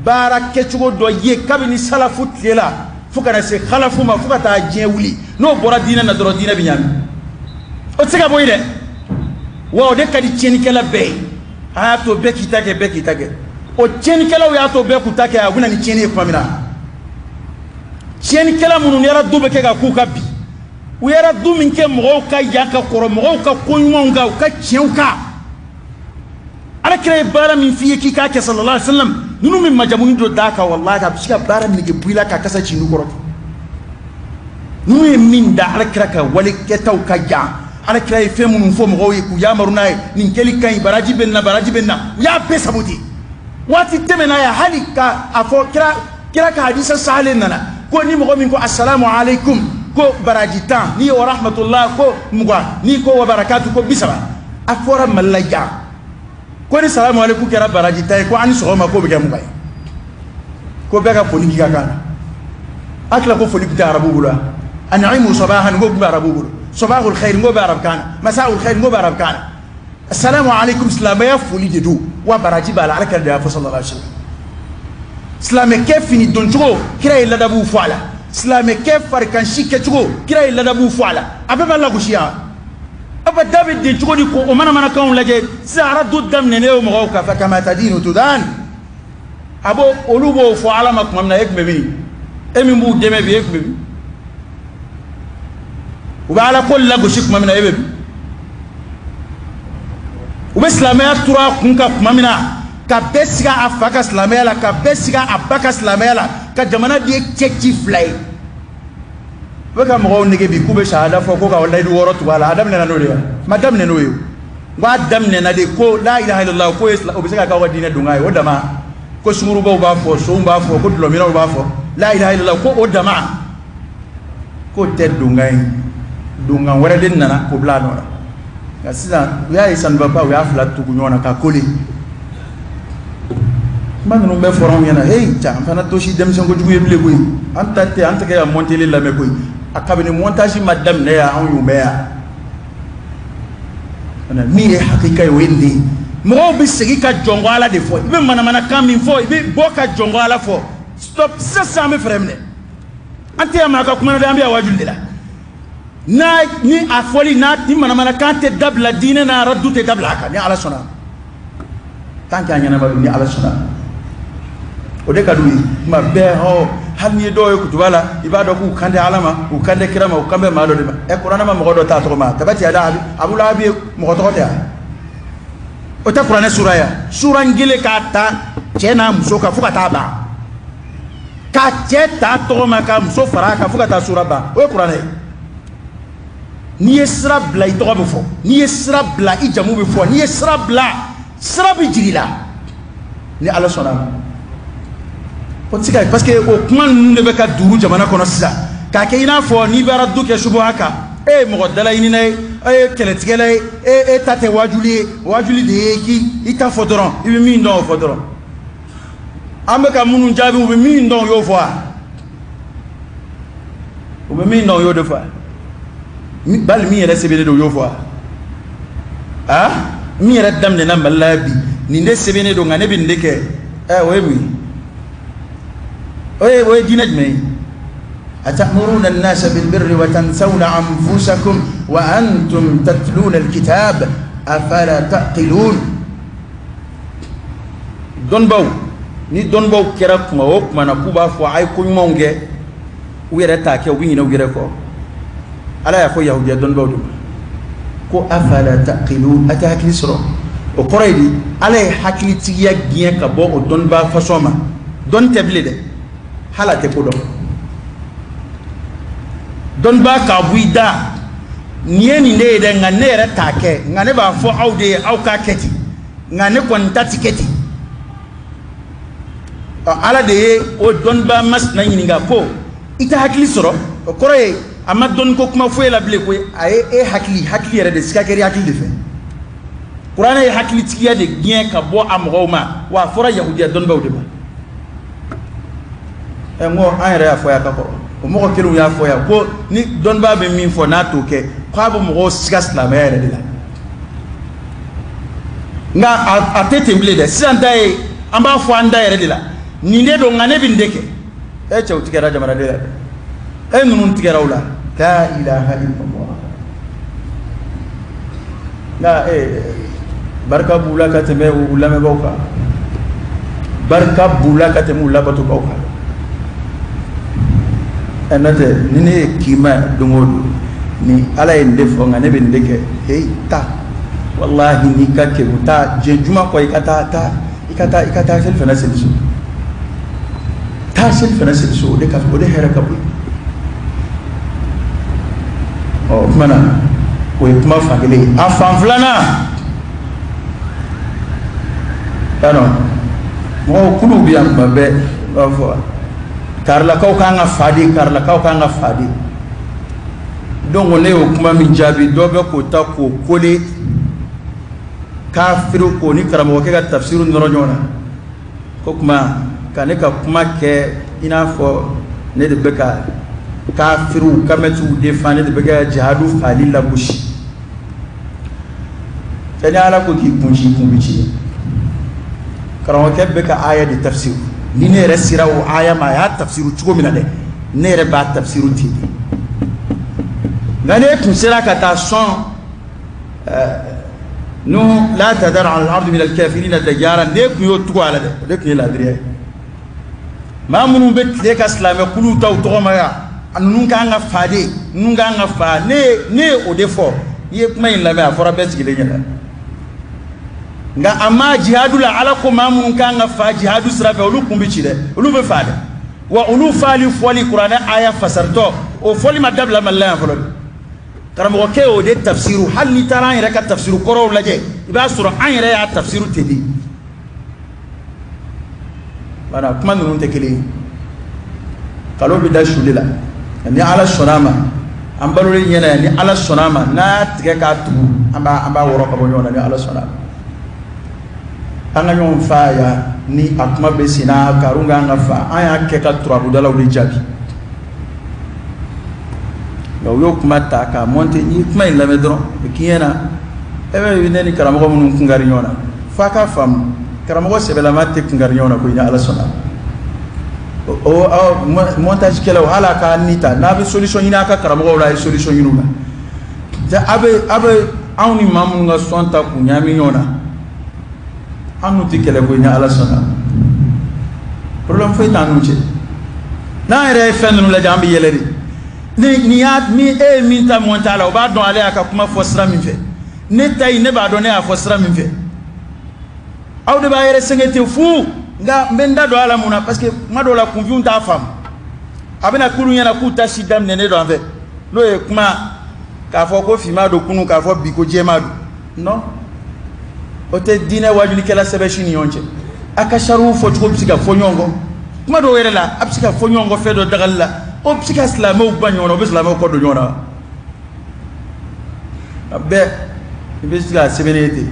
bara ke chugo do ye kabini salafu tlela fukana se khalafu ma fukata jewuli no bora dina na doro dina binyami o tsega boyde wo de kadi cheni kala be ha to be kitake o cheni kala o ya to be kutake aguna ni cheni ko mina cheni kala munu yara dube ke ga ku kabi o yara du min ke mo ka yaka koro mo ka kunyo nga ka chenka ala kire bara min fiye ki ka ke sallallahu alaihi wasallam nunu min majamuni do daka wallahi ka bishika bara min ke buila ka kasa chinu koro nunu min da ala kira ka wali ke taw ka ja ala kira e femu fo mo ku ya maruna nin keli kan baraji benna ya be sabuti wati temena ya halika afo kira ka hadisa sahalen nana ko ni mo min ko assalamu alaikum ko baraji tan ni wa rahmatullah ko mugwa ni ko wa barakatuh ko bisaba afora malaja ko ni salamu alaikum kira baraji tan ko ani so ma ko be mugwa ko be ka foni ki ka kana akla ko foni bi arabu bula النعيم صباحا نقول بعربو صباح الخير نقول بعرب كان مساء الخير نقول بعرب كان السلام عليكم سلام يا فولي دو وبراجي بالا على كده صلى الله عليه وسلم سلام كيف ني دونجو كراي لا دبو فوالا سلام كيف فركان شيكتو كراي لا دبو فوالا ابا لا غشيا ابا دافيد دي تشو دي كو مانا مانا كون لاجي سارا دو دم نيو مغوكا فكما تدين تدان ابو اولوبو فوالا مكمنا يك مبي امي مو ديمي بي يك مبي وبعلى كل لا غشيك مامنا يبي وبسلاميا ترى كونكا مامنا كبسيا افاكا سلاميلا كبسيا اباكا سلاميلا كجمانا دي تشيكي فلاي وكا مغو نيجي بي كوبي شهاده فوكو كا ولا دي ورو توالا ادم ننا نوليا مدام ننويو وادم ننا دي كو لا اله الا الله كو اسلا وبسيا كا ودينا دونغاي ودما كو سمورو بو بافو سوم بافو كو دلومينا بافو لا اله الا الله كو ودما كو تد دونغاي دونغان ورا ننا كو بلا نورا kasina ya isan baba ya fla tukunyona ka koli manu be foron yana hey ta fana toshi dem sen ko jugu yeble koy anta ke ya monter la me koy akabini montage madam ne ya an yume ya ana mi e hakika yo indi mo bi sigi ka jongo ala de fo be mana kam min fo be boka jongo ala fo stop ça ça me frère ne ante ma ka kuma da ambiya wajul dila na ni afoli na ni mana kante dabla dine na raddu te dabla ka ni ala sona tanka nyana ba ni ala sona o de kadui ma be ho hanni do ko tubala ibado ku kande alama ku kande kirama ku kambe malo de e qur'ana ma mo do ta to ma tabati ada abu labi mo to ta o ta qur'ana sura ngile ka ta cena muso ka fuka ta ba ka ta to ma ka muso fara ka fuka ta sura ba o qur'ana ni esra bla itogo befo ni esra bla ijamu befo ni esra bla sra bi jirila ni ala sona potika parce que o kuma nde be ka duru jamana kono sisa ka ke ina fo ni bara duke shubu haka e mo godala ini nay e keletigele e tate wajuli de ki ita fodoron ibi mi ndo fodoron ambe ka munu jabi ubi mi ndo yo fo ubi mi ndo yo de fo bal mi yɛrɛ sɛbɛnne do yo fɔ a mi yɛrɛ daminɛna Mali la bi nin de sɛbɛnne do nka ne bɛ nin de kɛ o ye mun ye o ye diinɛ jumɛn ye atamuruna an-nasa bil-birri wa tansawna anfusakum wa antum tatluna al-kitab afala taqilun dɔnnibaw ni dɔnnibaw kɛra kuma o kuma na k'u b'a fɔ a ye ko ɲumanw kɛ u yɛrɛ t'a kɛ u bɛ ɲinɛ u yɛrɛ kɔ ala ya fo yahudiya don bawdu ko afala taqilun ata hakili soro o koraydi ala ya hakili tigiya giye ka bo o don ba fasoma don teble de halate ko don ba ka buida nieni ne de ngane re take ngane ba fo awde aw ka keti ngane kon tatiketi ala de o don ba mas na yininga ko ita hakili soro o koray amma don ko kuma foye la bile ko ay hakili yere de sika keri hakili de fe qur'ana ay hakili tikiya de gien ka bo amroma wa fora yahudiya don bawde ba e ngo ayre ya foya ka ko o mo ko kelu ya foya ko ni don ba be min fo na to ke ko bo mo sika islam yere de la nga atete bile de santa e amba fo anda yere de la ni de do ngane bi ndeke e chaw tikara jamana de la e nunun tikara wala la ilaha illallah la barka bula kateme ulame bawka barka bula kateme ulabatu bawka anate nini kima dungodu ni ala ende fo ngane be ndeke hey ta wallahi ni kake uta je juma ko ikata sel fana sel so ta sel fana sel so de ka de hera kabu o mana o kuma fagele afan flana ano mo kulu biam babe bafo karla kaw kanga fadi donc ne o kuma min jabi dobe ko ta ko kole kafiru ko ni karamo ke ga tafsiru ndoro jona ko kuma kane ka kuma ke ina fo ne de beka kafiru kametu defane de bega jihadu fali la bushi fani ala ko ki kunshi kumbici karawa kebbe ka aya di tafsir ni ne resira o aya ma ya tafsiru chugo mina de ne re ba tafsiru ti ngane kun sira ka ta son no la tadar ala al-ard min al-kafirin dajara ne kun yo tugo ala de kun la driye ma munu be de ka islam kulu taw to ma ya nun ka nga fade nun ka nga fa ne o defo ye kuma in la me afora be sigile nyala nga amma jihadu la ala ko mamun ka nga fa jihadu sirafe olu kumbici de olu be faade wa olu fali foli qur'ana aya fasarto o foli madabla malla folo karamo ke o de tafsiru hal ni taran ira ka tafsiru koro laje iba sura an ira ya tafsiru tedi bana kuma nun te kele kalo bi da shulila ni ala sonama ambalore nyana ni ala sonama na tige ka tu amba woro ka bonyona ni ala sonama anga nyon fa ya ni akuma besina karunga anga fa aya ke ka turabu dala uli jabi yo kuma ta ka monte ni kuma ila medron kiyena ebe wineni karamo mun kungari nyona fa ka fam karamo sebela mate kungari nyona ko ina ala sona o montage kelo ala ka nita na be solution ina ka karamo wala solution yinuna ja abe awni mamun nga sonta ku nyami nyona anu tikele ko ina ala sona problem foi tanu che na ere fennu la jambi yeleri ni ya mi mi ta montala o ba don ale aka kuma fosra min fe ne tay ne ba don ne a fosra min fe aw de ba yere sengete fu nga mbenda do ala muna parce que mado la convion ta femme abena kunu yana ku ta shidam ne do anve lo e kuma ka fo ko fi mado kunu ka fo bi ko je mado non o te dine wajuli kala sebeshi ni yonche aka sharu fo ko psika fo nyongo kuma do were la apsika fo nyongo fe do dagalla o psika islamo banyono be islamo ko do nyona abbe ibisika sebenete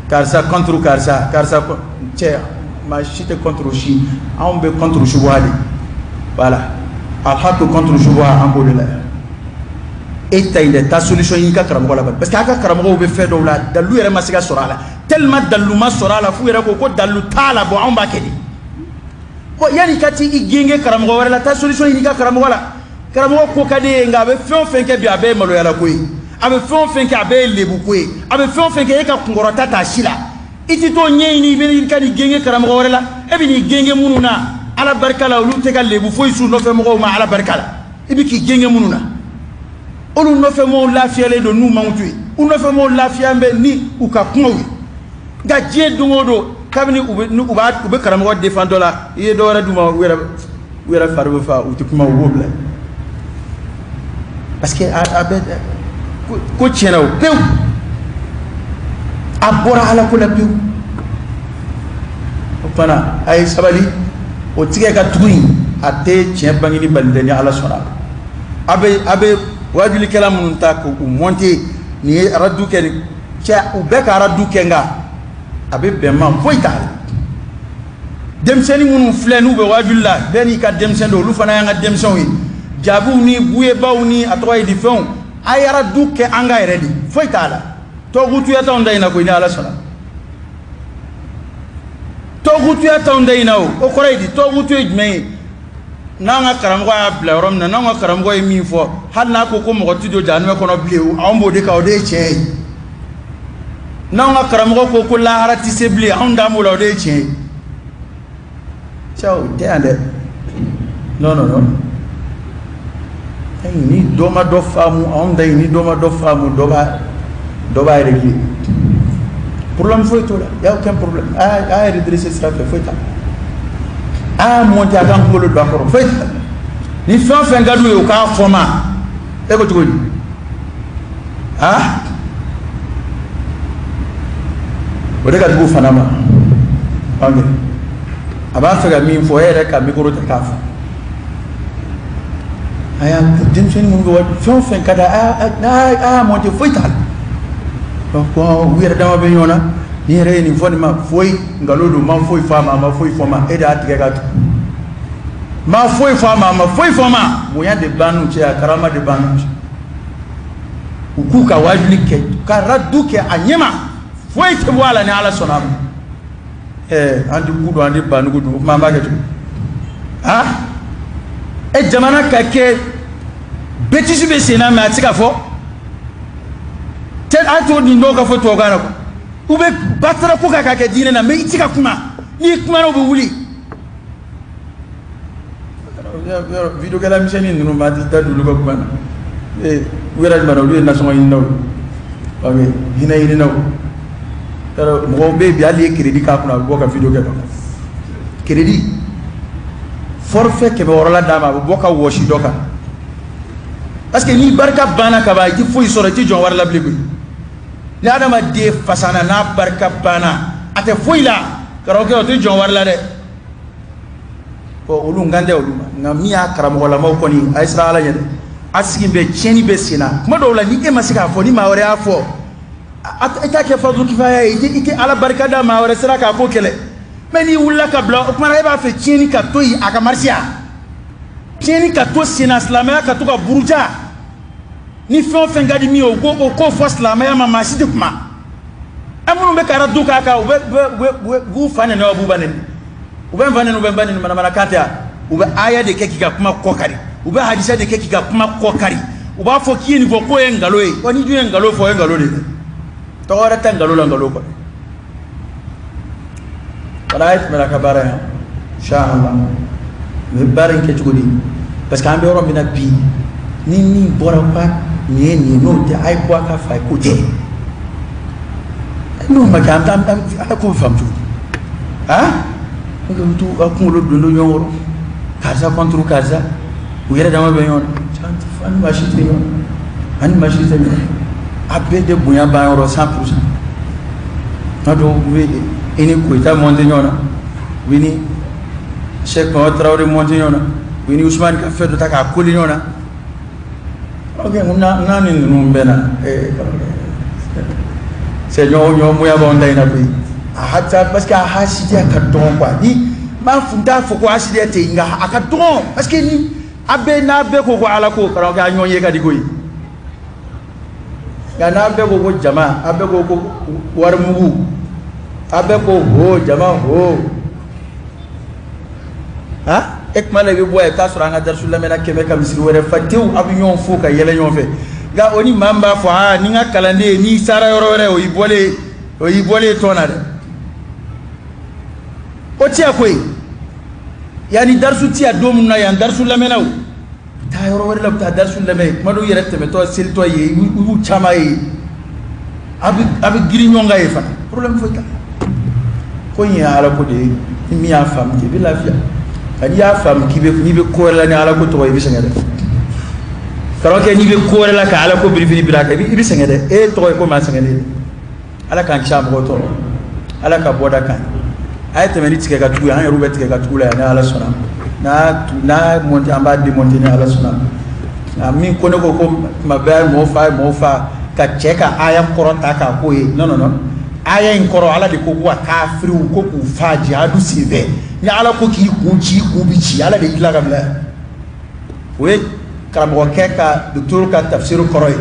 karsa contre karsa che ma chite contre chi on be contre chouali voilà al haq contre choua en bolila et taïde ta solution yinka karamo la parce que aka karamo be fe do la dalu yere masika sorala tellement dalu ma sorala fu yere ko dalu tala bo on ba kedi ko yani kati igenge karamo wala ta solution yinka karamo wala karamo ko kade nga be fe ke bi abe malo yala koyi abe fe ke abe lebu koyi abe fe ke ka kungorota ta shila iti to nyeni be kadi genge karamo wala e bi ni genge mununa ala barkala ulu te ka lebu fo isu no fe mo ma ala barkala e bi ki genge mununa olu no fe mo lafiya le do nu mawtu u no fe mo lafiya mbe ni u ka kunwi ga je dungodo kabini ube karamo defendo la ye do wara duma wera farbo fa u tikuma wobla parce que abe ko tiena o pew abora ala ko la pew o pana ay sabali o tige ka tuyi ate tien bangini balideni ala sona abe wajuli kala mun ta ko monte ni raddu ken cha u be ka raddu kenga abe bemma foita demseni mun flenu be wajulla beni ka demsen do lu fana yanga demsen wi jabu ni buye bawni atoy di fon ay raddu ke anga redi foita la to gutu ya taw ndayna ko ni ala sala to gutu ya taw ndayna o ko redi to gutu ejme nanga karamgo ya blerom na nanga karamgo e mi fo hal na ko mo tido janu ko no bleu ambo de ka o de che nanga karamgo ko la harati se ble on da mo lo de che ciao de ande no ay ni doma do famu on day ni doma do famu do ba régler problème foi to la y a aucun problème a redresser ça foi ta monte a kan ngolo do akoro fe ni fe ngadu yo ka foma e ko tugodi o de ka tugu fanama ange aba fe ga min fo ere ka mikoro ta kafa aya dimseni mun go fe kada monte foi tal ko wiira dama be nyona ni re ni foni ma foi ngalodo ma foi fama ma foi foma e da tige ga ma foi fama moya de banu che karama de banu ukuka wajuli ke karadu ke anyema foi te wala ni ala sonam andi kudo andi banu kudo ma ba ke ha e jamana ka ke betisu be sena ma tika fo tel ato ni no ka fo to gana ko ube batara ko ka ke dine na me itika kuma ni kuma no be wuli video kala misheni nunu mati tadulu ko kuma wera mara lu na songo yin naw okay hina yin naw tara mo be bi ali credit ka kuna boka video ke credit forfait ke be worola dama boka woshi doka parce que ni barka bana ka ba ji foyi soro ti jon war la bliku ni adama de fasana na barka bana ate foyi la karo ke o ti jon war la de ko ulu ngande ulu ngamia karamo la mako ni aisra ala nyede asigi be cheni be sina kuma do la ni e masika fo ni mawre afo ata ke fadu kifaya ite ala barka da mawre sira ka ko kele meni wulla ka bla kuma e ba fe cheni ka toyi aka marsia cheni ka to sina islamaya ka to ka buruja ni fon ngadi mi o ko fo islamaya ma masjid kuma amunu be kara duka ka bu fane na abu banen ube mvanene mana kata ube aya de keki ka kuma kokari ube hadisa de keki ka kuma kokari uba fo kini fo ko engalo e oni du engalo fo engalo de to ora tangalo langalo ko walaayat mala kabara inshallah me barin ke tugudi parce que ambe oro mina bi ni bora pa ni no de ay ko ka fa ko je no ma kam ko famtu ha tu akunlo dondo nyoro kaza contre kaza uyere dama be yon chanti fan machite yon ani machite yon abede bunya ba yoro 100% nado we eni ko ita monde nyona wini Cheikh Mohamed Traoré monde nyona wini Ousmane ka fedo taka koli nyona okay na ni numbena c'est nyo moya ba ndai na bi hatta parce que hasidia ka don kwa ni ma funda fo ko hasidia te nga aka don parce que ni abe na be ko ala ko kara ka nyonye ka dikoyi ga na be ko jama abe ko warmugu abe ko ho jama ho ha ekmala be boy ka sura nga darsul lamena kebe kam sir wore fatiu abu nyon fo ka yele nyon fe ga oni mamba fo ha ni nga kalande ni sara yoro wore o yibole tonade otia koy yani darsu tia domu na yan darsu lamenaw ta yoro wala ta darsu lamay mado yerete me to sil to yi u chama yi abi giri nyonga yi fa problème fo ta ko yi ala ko de mi ya fam ke bi lafiya kadi ya fam ki be ni be ko la ni ala ko to yi bi sengede karo ke ni be ko la ka ala ko bi bi ka bi sengede e to ko ma sengede ala kan cham ko to ala ka boda kan ay temeni tike ka tugu an yorube tike ka tugu la ne ala sona na monti amba di monti ne ala sona min ko ne ko ma ba mo fa ka cheka aya koronta ka ko yi no aya in koro ala de ko wa kafiru ko ku faji adu sive ni ala ko ki kunci ku bici ala de ila gamla we karamo ke ka docteur ka tafsir koroy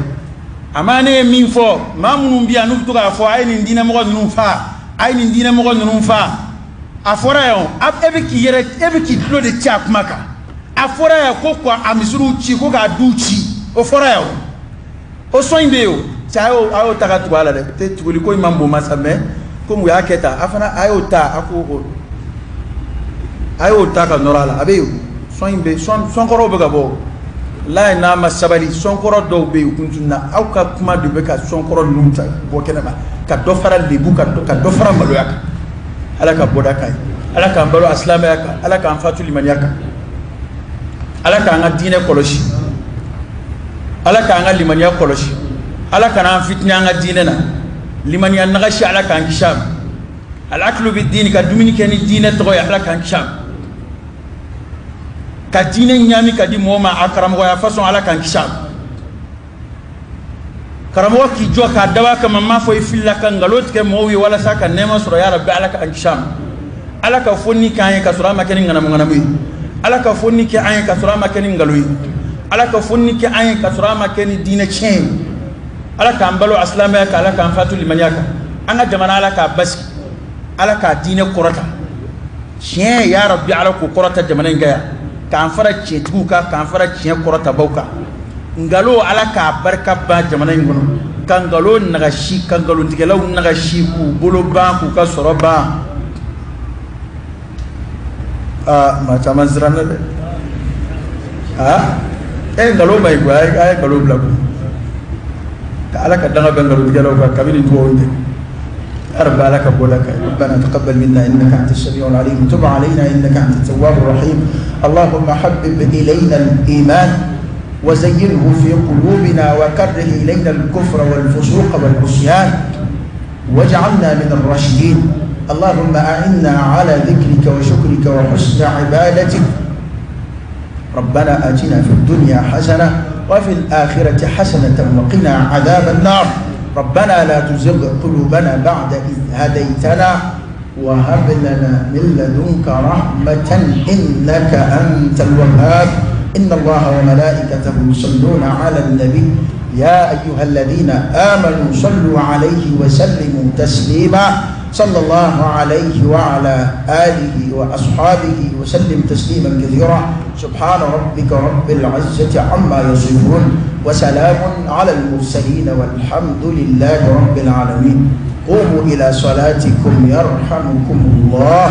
amane min fo mamunu biya nu to ka fo ay ni dina mo nu fa ay ni dina mo nu fa afora yo ebe ki tulo de chap maka afora ya ko kwa amisuru chi ko ga duchi o fora yo o so inde yo chayo ayo taka tuwala de te tuli ko mambo masame ko mu yaketa afana ayo ta ako ayo ta ka norala abe yo so imbe son koro be gabo la na masabali son koro do be kuntunna aw ka kuma de be ka son koro numta bo kenema ka do faral libu ka do faral maloyaka ala ka boda kai ala ka mbalo aslama yaka ala ka amfatu liman yaka ala ka nga dine koloshi ala ka nga liman yaka koloshi ala ka na fitna nga dine na liman ya nagashi ala ka ngisham ala aklu bi din ka dumini ken dine to ya ala ka ngisham ka dine nyami ka di moma akram ko ya façon ala ka ngisham karamo ki jo ka dawa ka mamma fo filla kan galot ke mowi wala saka nema sura ya rabbi ala ka ngisham ala ka fonni kan ka sura ma ken ngana mi ala ka fonni ke ayen ka surama ken ngaloyi ala ka fonni ke ayen ka surama ken dina chen ala ka ambalo aslama ka ala ka fatu limanyaka anga jamana ala ka bas ala ka dina korata chen ya rabbi ala ko korata jamana ngaya ka fara chen tuka ka fara chen korata bauka ngalo ala ka barka ba jamana ngono kangalo nagashi kangalo ndigelaw nagashi ku bolo ba ku ka soroba ma chama zrana de ngalo mai ko ay ngalo blaku ka ala ka danga ngalo ndigelaw ka kabini to onde arba laka bolaka ربنا تقبل منا انك انت السميع العليم وتب علينا انك انت التواب الرحيم اللهم حبب الينا الايمان وزينه في قلوبنا وكره إلينا الكفر والفسوق والعصيان واجعلنا من الراشدين اللهم أعنا على ذكرك وشكرك وحسن عبادتك ربنا آتنا في الدنيا حسنة وفي الآخرة حسنة وقنا عذاب النار ربنا لا تزغ قلوبنا بعد إذ هديتنا وهب لنا من لدنك رحمة إنك أنت الوهاب إن الله وملائكته يصلون على النبي يا أيها الذين آمنوا صلوا عليه وسلموا تسليما صلى الله عليه وعلى آله وأصحابه وسلم تسليما كثيرا سبحان ربك رب العزة عما يصفون وسلام على المرسلين والحمد لله رب العالمين قوموا إلى صلاتكم يرحمكم الله